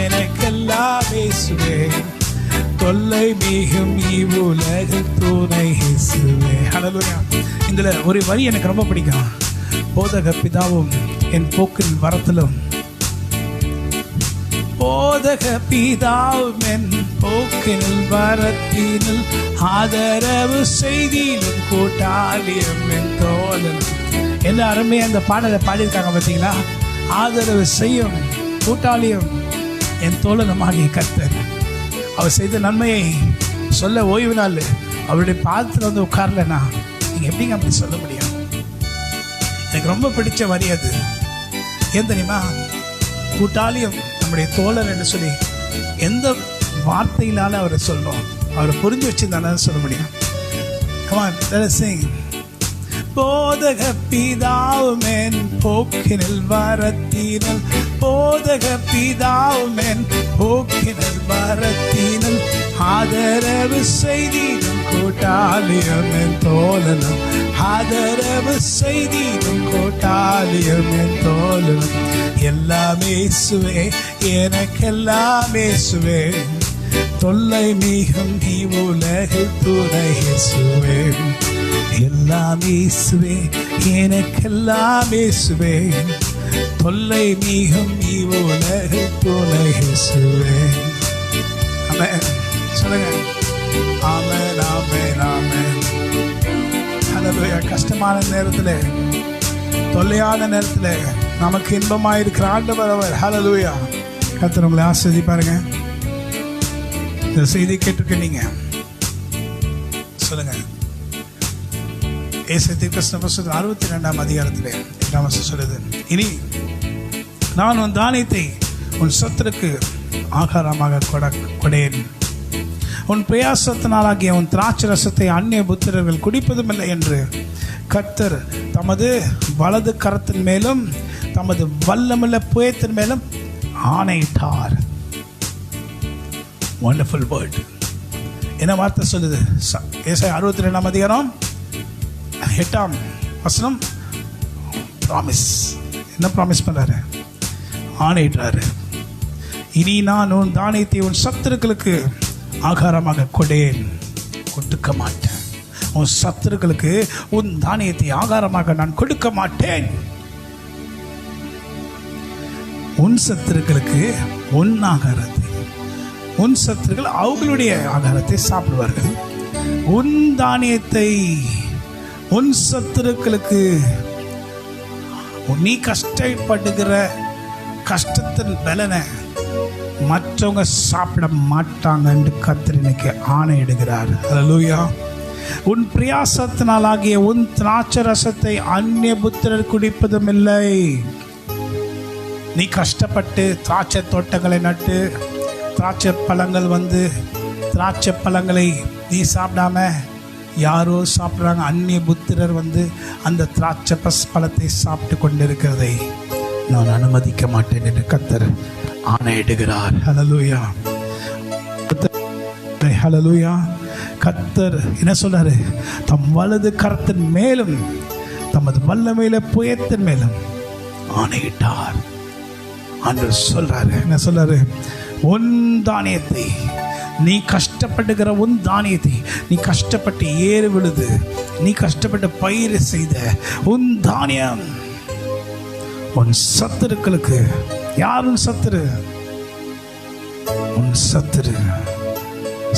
எனக்கெல்லாம் இயேசுவே, தொல்லை மிகும் இவ்வுலகில் துணை இயேசுவே. ஹல்லேலூயா. இதுல ஒரு வரி எனக்கு ரொம்ப பிடிக்கும். போதக பிதாவும் என் போக்கில் வரத்திலும், போதக பிதாவும் என் போக்கில் வரத்தினில், ஆதரவு செய்தியிலும் கூட்டாளியும் என் தோழனும். எல்லாருமே அந்த பாடலை பாடியிருக்காங்க பார்த்தீங்களா? ஆதரவு செய்யும் கூட்டாளியும் என் தோழனுமாகிய கர்த்தர். அவர் செய்த நன்மையை சொல்ல ஓய்வு நாள் அவருடைய பாதத்தில் வந்து உட்காரலன்னா நீங்கள் எப்படிங்க அப்படி சொல்ல முடியும்? எனக்கு ரொம்ப பிடிச்ச வரி அது. ஏன் தெரியுமா? கூட்டாளியும் நம்முடைய தோழர் என்று சொல்லி எந்த வார்த்தையினால அவரை சொல்லணும், அவரை புரிஞ்சு வச்சிருந்தானு சொல்ல முடியும். Come on, let us sing. போதக பிதாவும் என் போக்கினில் வரத்தினில், போதக பிதாவும் என் போக்கினில் வரத்தினில், ஆதரவு செய்திடும் கூட்டாளியும் என் தோழனும், ஆதரவு செய்திடும் கூட்டாளியும் என் தோழனும். எல்லாமே இயேசுவே, எனக்கெல்லாம் இயேசுவே, தொல்லை மிகும் இவ்வுலகில் துணை இயேசுவே. எல்லாம் இயேசுவே, எனக்கெல்லாம் இயேசுவே, தொல்லை மிகும் இவ்வுலகில் துணை இயேசுவே. ஆமென். சொல்லுங்க. ஆமென், ஆமென், ஆமென். ஹல்லேலூயா. கஷ்டமான நேரத்தில், தொல்லையான நேரத்தில் நமக்கு இன்பமாக இருக்கிற ஆண்டவர் அவர். ஹல்லேலூயா. கர்த்தர் உங்களை ஆசீர்வதிப்பாருங்க. இந்த செய்தி கேட்டிருக்க நீங்க சொல்லுங்க. ஏசாயா தீர்க்கதரிசன புத்தகம் 62ஆம் அதிகாரத்திலே 8ஆம் வசனம் சொல்லுது, இனி நான் உன் தானியத்தை உன் சத்துருக்கு ஆகாரமாக கொடேன், உன் பிரயாசத்தினாலாகிய உன் திராட்சை ரசத்தை அந்நிய புத்திரர்கள் குடிப்பதும் இல்லை என்று கர்த்தர் தமது வலது கரத்தின் மேலும் தமது வல்லமுள்ள புயத்தின் மேலும் ஆணையிட்டார். Wonderful word. என்ன வார்த்தை சொல்லுது? ஏசாயா 62ஆம் அதிகாரம் 8ஆம் வசனம். ப்ராமிஸ். என்ன ப்ராமிஸ் பண்றாரு? ஆணையிட்டாரு. இனி நான் உன் தானியத்தை உன் சத்துருக்களுக்கு ஆகாரமாக கொடேன், கொடுக்க மாட்டேன். உன் சத்துருக்களுக்கு உன் தானியத்தை ஆகாரமாக நான் கொடுக்க மாட்டேன். உன் சத்துருக்களுக்கு உன் ஆகாரத்தை, உன் சத்துருக்கள் அவங்களுடைய ஆகாரத்தை சாப்பிடுவார்கள். உன் தானியத்தை உன் சத்துருக்களுக்கு, நீ கஷ்டப்படுகிற கஷ்டத்தின் பலனை மற்றவங்க சாப்பிட மாட்டாங்க என்று கர்த்தர் இன்னைக்கு ஆணையிடுகிறார். ஹல்லேலூயா. உன் பிரயாசத்தினாலாகிய உன் திராட்சை ரசத்தை அந்நிய புத்திரர் குடிப்பதும் இல்லை. நீ கஷ்டப்பட்டு திராட்சை தோட்டங்களை நட்டு திராட்சை பழங்கள் வந்து திராட்சை பழங்களை நீ சாப்பிடாம யாரோ சாப்பிட்றாங்க. அந்நிய புத்திரர் வந்து அந்த திராட்சை பழத்தை சாப்பிட்டு கொண்டிருக்கிறதை நான் அனுமதிக்க மாட்டேன் என்று கர்த்தர் ஆணையிடுகிறார். ஹல்லேலூயா, ஹல்லேலூயா. கர்த்தர் என்ன சொல்றாரு? தம் வலது கரத்தின் மேலும் தமது வல்லமையில புயத்தின் மேலும் ஆணையிட்டார். ஆண்டவர் சொல்றாரு, என்ன சொல்றாரு? உன் தானியத்தை, நீ கஷ்டப்பட்டுகிற உன் தானியத்தை, நீ கஷ்டப்பட்டு ஏறு விழுது, நீ கஷ்டப்பட்டு பயிர் செய்த உன் தானியம் உன் சத்துருக்களுக்கு. யாரும் சத்துரு? உன் சத்துரு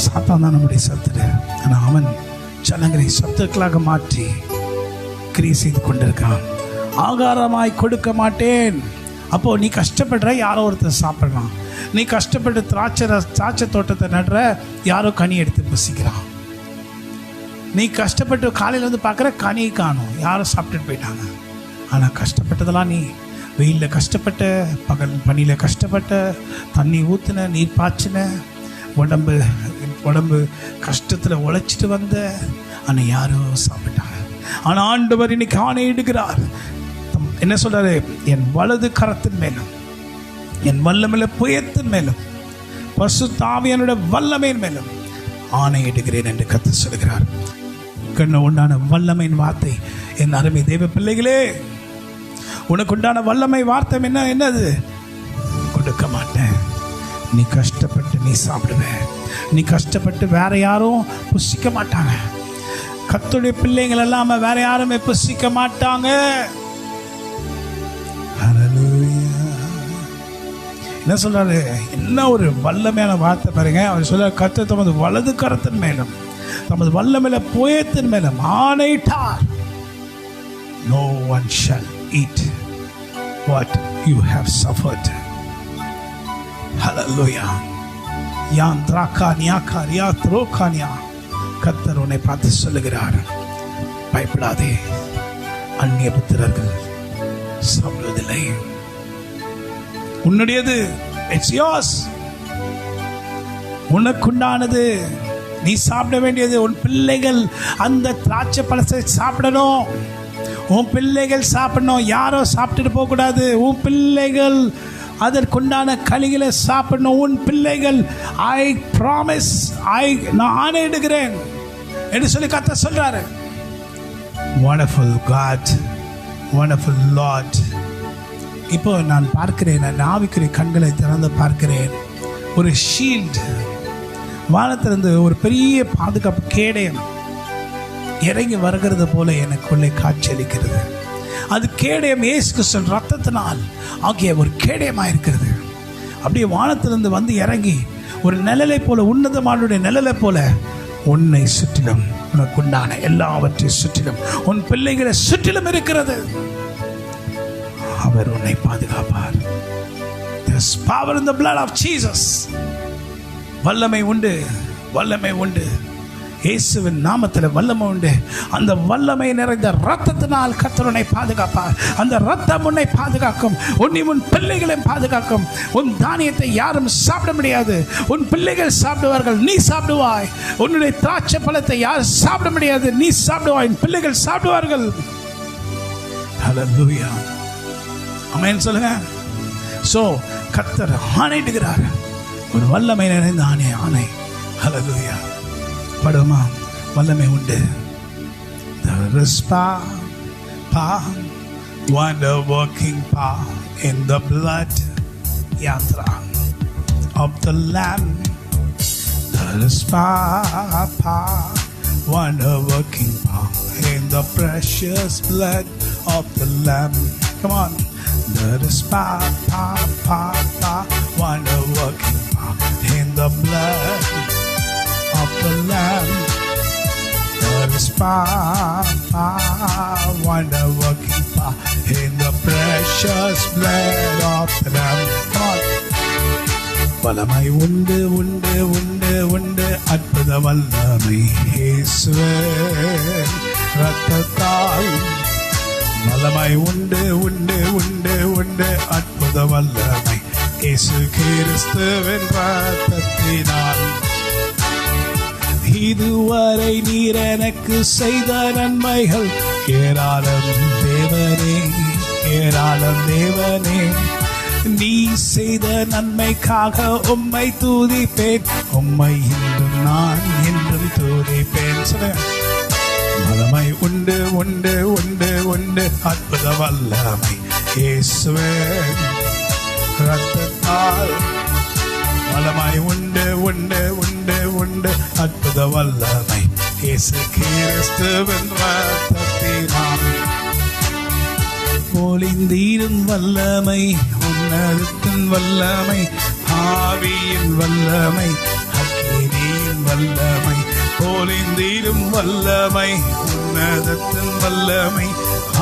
சாத்தான் தான் நம்முடைய சத்துரு. ஆனால் அவன் ஜனங்களை சத்துருக்களாக மாற்றி கிரியை செய்து கொண்டிருக்கான். ஆகாரமாய் கொடுக்க மாட்டேன். அப்போ நீ கஷ்டப்படுற, யாரோ ஒருத்தர் சாப்பிட்றான். நீ கஷ்டப்பட்டு திராட்சை தோட்டத்தை நடுற, யாரோ கனி எடுத்து புசிக்கிறான். நீ கஷ்டப்பட்டு காலையில் வந்து பார்க்குற, கனி காணும், யாரும் சாப்பிட்டுட்டு போயிட்டாங்க. ஆனால் கஷ்டப்பட்டதெல்லாம் நீ வெயிலில் கஷ்டப்பட்ட, பகல் பனியில் கஷ்டப்பட்ட, தண்ணி ஊற்றின, நீர் பாய்ச்சின, உடம்பு கஷ்டத்தில் உழைச்சிட்டு வந்த, ஆனால் யாரோ சாப்பிட்டாங்க. ஆனால் ஆண்டவர் இன்னைக்கு ஆணையிடுகிறார். என்ன சொல்றாரு? என் வலது கரத்தின் மேலும், என் வல்லமையில புயத்தின் மேலும், பரிசுத்த ஆவியானவருடைய வல்லமையின் மேலும் ஆணையிடுகிறேன் என்று கர்த்தர் சொல்கிறார். கண்ண உண்டான வல்லமையின் வார்த்தை, என் அருமை தேவ பிள்ளைகளே, உனக்கு உண்டான வல்லமை வார்த்தை என்னது? கொடுக்க மாட்டேன். நீ கஷ்டப்பட்டு நீ சாப்பிடுவ. நீ கஷ்டப்பட்டு வேற யாரும் புசிக்க மாட்டாங்க. கர்த்தருடைய பிள்ளைகள் எல்லாம் வேற யாருமே புசிக்க மாட்டாங்க. என்ன சொல்றாரு? என்ன ஒரு வல்லமையான வார்த்தை பாருங்க. அவர் சொல்ற, கர்த்தர் தமது வலது கரத்தின் மேலும் தமது வல்லமையில புயத்தின் மேலும் ஆணையிட்டார். No one shall eat what you have suffered. Hallelujah. யாந்த்ராகா நியாகா Riya த்ரோகானியா. கர்த்தர் உன்னை பார்த்து சொல்லுகிறார், பயப்படாதே, அந்நிய புத்திரர்கள் சாப்பிடுவதில்லை, உன்னுடையது, இட்ஸ் யோர்ஸ், உனக்குண்டானது, நீ சாப்பிட வேண்டியது. உன் பிள்ளைகள் அந்த திராட்சை பழத்தை சாப்பிடணும். உன் பிள்ளைகள் சாப்பிடணும், யாரோ சாப்பிட்டுட்டு போகக்கூடாது. உன் பிள்ளைகள் அதற்குண்டான கனிகளை சாப்பிடணும். உன் பிள்ளைகள், ஐ ப்ராமிஸ், நான் ஆணையிடுகிறேன் என்று சொல்லி கர்த்தர் சொல்றாரு. Wonderful God, wonderful Lord. இப்போ நான் பார்க்கிறேன், நான் ஆவிக்குரிய கண்களை திறந்து பார்க்கிறேன். ஒரு ஷீல்டு வானத்திலிருந்து ஒரு பெரிய பாதுகாப்பு கேடயம் இறங்கி வருகிறது போல எனக்குள்ளே காட்சியளிக்கிறது. அது கேடயம் இயேசு கிறிஸ்துவின் ரத்தத்தினால் ஆகிய ஒரு கேடயமாக இருக்கிறது. அப்படியே வானத்திலிருந்து வந்து இறங்கி ஒரு நிழலை போல, உன்னதமானுடைய நிழலை போல உன்னை சுற்றிலும், உனக்குண்டான எல்லாவற்றையும் சுற்றிலும், உன் பிள்ளைகளை சுற்றிலும் இருக்கிறது. அவர் உன்னை பாதுகாப்பார். There's power in the blood of Jesus. வல்லமை உண்டு, வல்லமை உண்டு. இயேசுவின் நாமத்தில் வல்லமை உண்டு. அந்த வல்லமை நிறைந்த ரத்தத்தினால் கர்த்தர் உன்னை பாதுகாப்பார். அந்த ரத்தம் உன்னை பாதுகாக்கும், உன்னை உன் பிள்ளைகளையும் பாதுகாக்கும். உன் தானியத்தை யாரும் சாப்பிட முடியாது. உன் பிள்ளைகள் சாப்பிடுவார்கள், நீ சாப்பிடுவாய். உன்னுடைய திராட்சை பழத்தை யாரும் சாப்பிட முடியாது, நீ சாப்பிடுவாய், உன் பிள்ளைகள் சாப்பிடுவார்கள். ஹல்லேலூயா, ஆமென் சொல்லுங்க. சோ கர்த்தர் ஆணையிடுகிறார், ஒரு வல்லமை நிறைந்த ஆணை. ஹல்லேலூயா. படுமா, வல்லமை உண்டு. There is power, wonder working power in the blood yatra of the Lamb. There is power, wonder working power in the precious blood of the Lamb. Come on. There is power, wonder working power in the blood of the Lamb. There is power, wonder working power in the precious blood of the Lamb. Come on. வல்லமை உண்டு, உண்டு, உண்டு, உண்டு, அற்புத வல்லமை இயேசுவின் ரத்தத்தால். வல்லமை உண்டு, உண்டு, உண்டு, உண்டு, அற்புத வல்லமை இயேசு கிறிஸ்துவின் ரத்தத்தினால். இதுவரை நீர் எனக்கு செய்த நன்மைகள் ஏராளம் தேவனே, ஏராளம் தேவனே. நீ செய்த நன்மைக்காக உம்மை துதிப்பேன், உம்மை இன்றும் நான் என்றும் துதிப்பேன். வல்லமை உண்டு உண்டு உண்டு உண்டு, அற்புத வல்லமை இயேசுவே ரத்தத்தால். வல்லமை உண்டு உண்டு உண்டு உண்டு, அற்புத வல்லமை இயேசு கிறிஸ்துவின் ரத்தத்தினால். பொழிந்தீரும் வல்லமை, உன்னதத்தின் வல்லமை, ஆவியின் வல்லமை, அக்கினியின் வல்லமை. பொழிந்தீரும் வல்லமை, உன்னதத்தின் வல்லமை,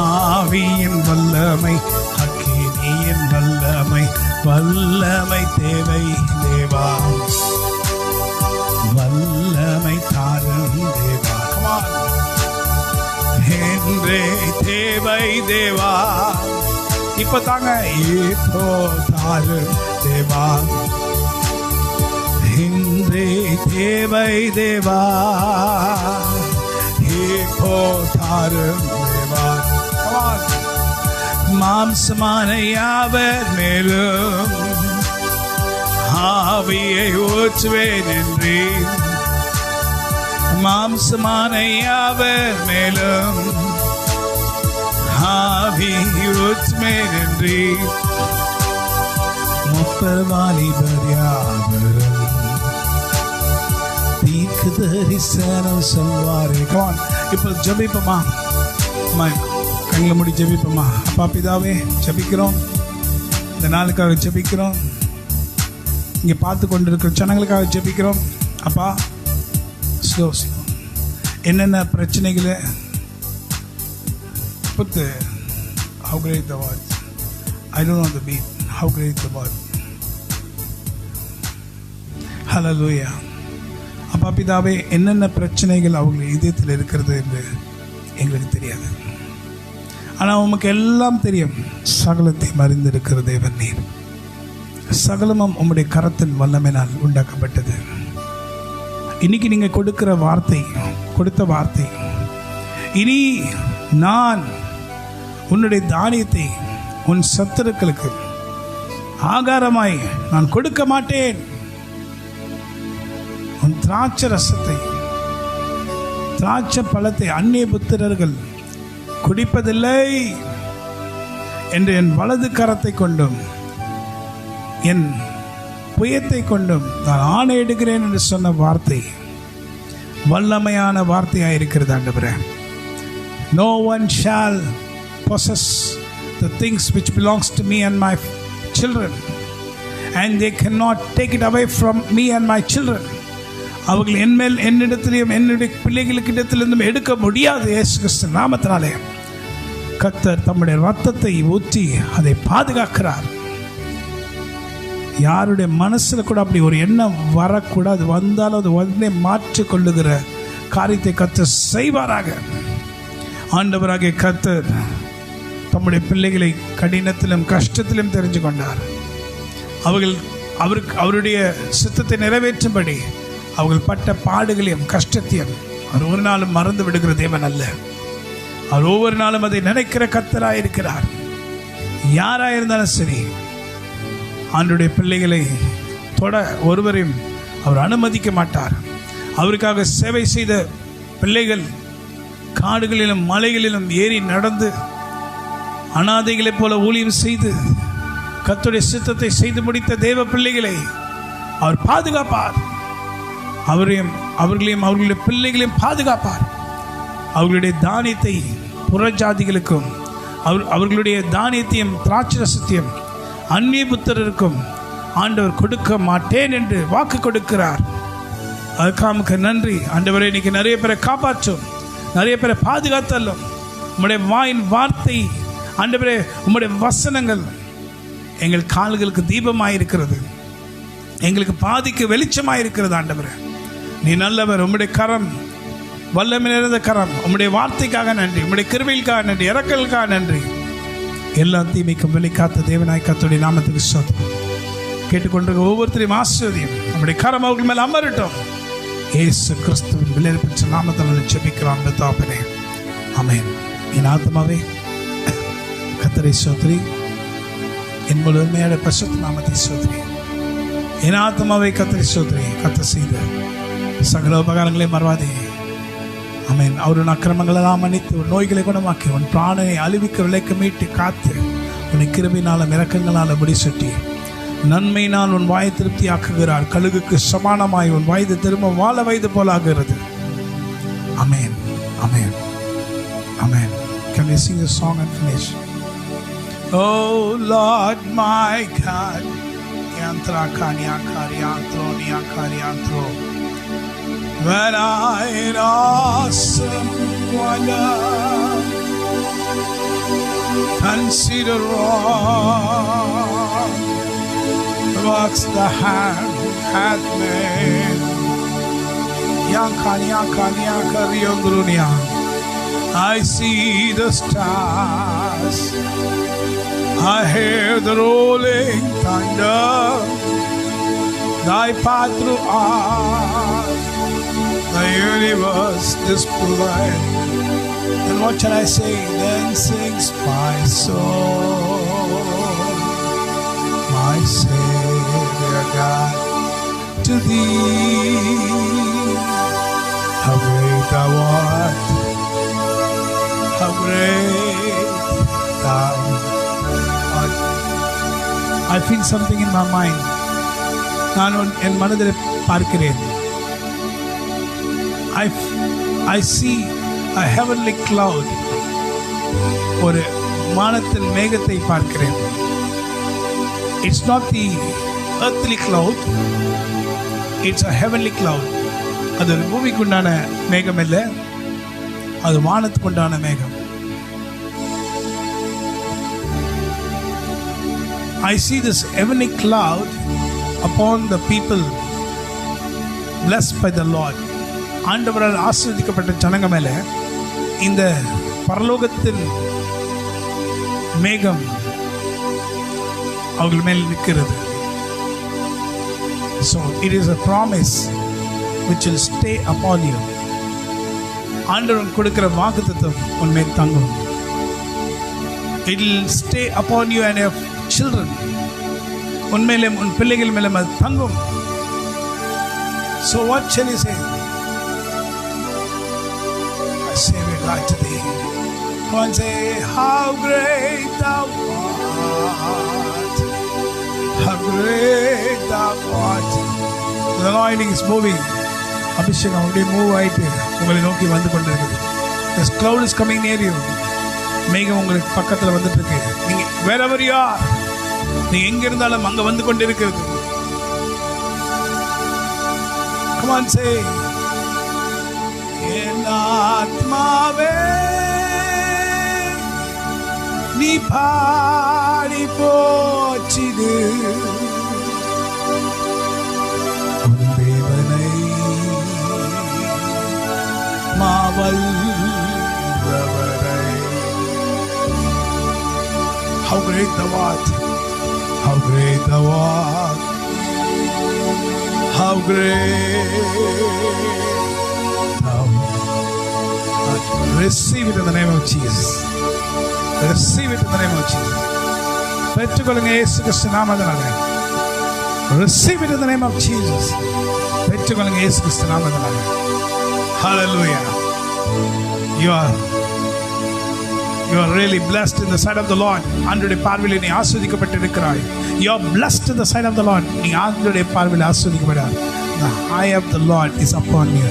ஆவியின் வல்லமை, அக்கினியின் வல்லமை. வல்லமை தேவை தேவா, வல்லமை தாரும் தேவா. என்றே தேவை தேவா. இப்ப தாங்க, இப்போ தாரும் தேவா. என்றே தேவை தேவா, இப்போ தாரும் தேவா. மாம்சமான யாவர் மேலும் ஆவியை ஊற்றுவேன் என்றேன். மாம்சமான யாவர் மேலும் ஆவி ஊற்றுவேன் என்றேன். முப்பர் வாலிபர் யாவரும் தீர்க்க தரிசனம் சொல்வாரே. இப்போ ஜெபிப்போமா? கண்களை மூடி ஜெபிப்போமா? அப்பா பிதாவே, ஜெபிக்கிறோம், இந்த நாளுக்காக ஜெபிக்கிறோம், இங்கே பார்த்து கொண்டிருக்கிற ஜனங்களுக்காக ஜெபிக்கிறோம். அப்பா ஸ்லோ என்னென்ன பிரச்சனைகளை put how great the word, I don't know the beat, how great the word. Hallelujah. அப்பா பிதாவே, என்னென்ன பிரச்சனைகள் அவங்க இதயத்தில் இருக்கிறது என்று எங்களுக்கு தெரியாது, ஆனால் உமக்கு எல்லாம் தெரியும். சகலத்தையும் அறிந்திருக்கிற தேவன் நீர். சகலமும் உம்முடைய கரத்தின் வல்லமையினால் உண்டாக்கப்பட்டது. இன்னைக்கு நீங்க கொடுக்கிற வார்த்தை, கொடுத்த வார்த்தை, இனி நான் உன்னுடைய தானியத்தை உன் சத்துருக்களுக்கு ஆகாரமாய் நான் கொடுக்க மாட்டேன், உன் திராட்சை ரசத்தை, திராட்சை பழத்தை அந்நிய புத்திரர்கள் குடிப்பதில்லை என்று என் வலது கரத்தை கொண்டும் என் புயத்தை கொண்டும் நான் ஆணையிடுகிறேன் என்று சொன்ன வார்த்தை வல்லமையான வார்த்தையாக இருக்கிறது ஆண்டவரே. No one shall possess the things which belongs to me and my children, and they cannot take it away from me and my children. அவர்கள் என்மேல், என்னிடத்திலும் என்னுடைய பிள்ளைகளுக்கிடத்திலிருந்தும் எடுக்க முடியாது. இயேசு கிறிஸ்து நாமத்தினாலே கர்த்தர் தம்முடைய ரத்தத்தை ஊற்றி அதை பாதுகாக்கிறார். யாருடைய மனசுல கூட அப்படி ஒரு எண்ணம் வரக்கூடாது. வந்தாலும் அது உடனே மாற்றிக் கொள்ளுகிற காரியத்தை கர்த்தர் செய்வாராக. ஆண்டவராகிய கர்த்தர் தம்முடைய பிள்ளைகளை கடினத்திலும் கஷ்டத்திலும் தெரிஞ்சு கொண்டார். அவருடைய சித்தத்தை நிறைவேற்றும்படி அவர்கள் பட்ட பாடுகளையும் கஷ்டத்தையும் அவர் ஒரு நாளும் மறந்து விடுகிற தேவன் அல்ல. அவர் ஒவ்வொரு நாளும் அதை நினைக்கிற கர்த்தராக இருக்கிறார். யாராயிருந்தாலும் சரி, ஆண்டுடைய பிள்ளைகளை தொட ஒருவரையும் அவர் அனுமதிக்க மாட்டார். அவருக்காக சேவை செய்த பிள்ளைகள் காடுகளிலும் மலைகளிலும் ஏறி நடந்து அனாதைகளைப் போல ஊழியம் செய்து கர்த்தருடைய சித்தத்தை செய்து முடித்த தேவ பிள்ளைகளை அவர் பாதுகாப்பார். அவர்களையும் அவர்களுடைய பிள்ளைகளையும் பாதுகாப்பார். அவர்களுடைய தானியத்தை புறஜாதிகளுக்கும் அவர்களுடைய தானியத்தையும் திராட்சரசத்தையும் அந்நிய புத்திரருக்கும் ஆண்டவர் கொடுக்க மாட்டேன் என்று வாக்கு கொடுக்கிறார். அதுக்காக நன்றி ஆண்டவரே. இன்னைக்கு நிறைய பேரை காப்பாற்றும், நிறைய பேரை பாதுகாத்தல்லும். உம்முடைய வாயின் வார்த்தை ஆண்டவரே, உம்முடைய வசனங்கள் எங்கள் கால்களுக்கு தீபமாயிருக்கிறது, எங்களுக்கு பாதிக்கு வெளிச்சமாயிருக்கிறது. ஆண்டவரே நீ நல்லவர். உம்முடைய கரம் வல்லமை நிறைந்த கரம். உம்முடைய வார்த்தைக்காக நன்றி, உம்முடைய கிருபைக்காக நன்றி, இரக்கலுக்காக நன்றி. எல்லா தீமைக்கும் வெளிக்காத்த தேவனாய் கர்த்தருடைய நாமத்துக்கு ஸ்தோத்திரம். கேட்டுக்கொண்டிருக்க ஒவ்வொருத்தரையும் ஆசீர்வதியும். நம்முடைய கரம் அவர்கள் மேல் அமரட்டும். இயேசு கிறிஸ்துவின் விலையேறப்பெற்ற நாமத்தில் ஜெபிக்கிறோம் பிதாவே. ஆமென். என் ஆத்மாவே கர்த்தரை ஸ்தோத்திரி, என் முழுமையான பரிசுத்த நாமத்தை ஸ்தோத்திரி. என் ஆத்மாவை கர்த்தரை ஸ்தோத்திரி. கர்த்தர் செய்த சகல உபகாரங்களை மறவாதே. ஆமென். அவருடைய அக்கிரமங்களெல்லாம் மன்னித்து உன் நோய்களை குணமாக்கி உன் பிராணனை அழிவுக்கு விலைக்கு மீட்டு காத்து உன்னை கிருபையினாலும் இரக்கங்களால் முடிசூட்டி நன்மையினால் உன் வாயை திருப்தி ஆக்குகிறார். கழுகுக்கு சமானமாய் உன் வயது திரும்ப வாழ வயது போல ஆகிறது. ஆமென். ஆமென். Amen. Can we sing a song and finish? Oh Lord my God, yantra kanya karyantro niya karyantro, when I in awesome wonder consider all works the hand hath made, yankanya kanya karyantro niya. I see the stars, I hear the rolling thunder, thy path through all the universe displayed. Then what shall I say? Then sings my soul, my Savior God, to thee. How great thou art, how great thou art. I feel something in my mind. நான் என் மனதில் பார்க்கிறேன். I see a heavenly cloud. ஒரு வானத்தில் மேகத்தை பார்க்கிறேன். It's not the earthly cloud, it's a heavenly cloud. அது ஒரு பூமிக்குண்டான மேகம் இல்லை, அது வானத்துக்குண்டான மேகம். I see this heavenly cloud upon the people blessed by the Lord. ஆண்டவரால் ஆசீர்வதிக்கப்பட்ட ஜனங்க மேல இந்த பரலோகத்தின் மேகம் அவர்கள் மேல் நிற்கிறது. So it is a promise which will stay upon you. ஆண்டவர் கொடுக்கிற வாக்குத்தத்தம் உன் மேல் தங்கும். It will stay upon you and your children. உன் மேலே உன் பிள்ளைகள் மேலே அது தங்கும். So what shall you say? I say we God to thee. Come on, say, how great thou art, how great thou art. The anointing is moving. அபிஷேகம் அப்படியே மூவ் ஆயிட்டு உங்களை நோக்கி வந்து கொண்டிருக்குது. This cloud is coming near you. மேகம் உங்களுக்கு பக்கத்தில் வந்துட்டு இருக்கு. நீங்க wherever you are, நீங்க எங்க இருந்தாலும் அங்க வந்து கொண்டிருக்கிறது. Come on, say, என் ஆத்மாவே நீ பாடி போற்றிடு How great thou art, how great thou art, how great thou art. Receive it in the name of Jesus. Receive it in the name of Jesus. பெற்றுக்கொள்ளுங்க இயேசு கிறிஸ்து நாமத்தினாலே. Receive it in the name of Jesus. பெற்றுக்கொள்ளுங்க இயேசு கிறிஸ்து நாமத்தினாலே. Hallelujah. You are really blessed in the sight of the Lord. ஆண்டவருடைய பார்வையில் நீ ஆசீர்வதிக்கப்பட்டிருக்கிறாய். You are blessed in the sight of the Lord. நீ ஆண்டவருடைய பார்வையில் ஆசீர்வதிக்கப்படுகிறாய். The eye of the Lord is upon you.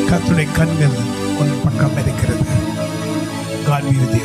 கர்த்தருடைய கண்கள் உன் பக்கம் இருக்கிறது. God be with you.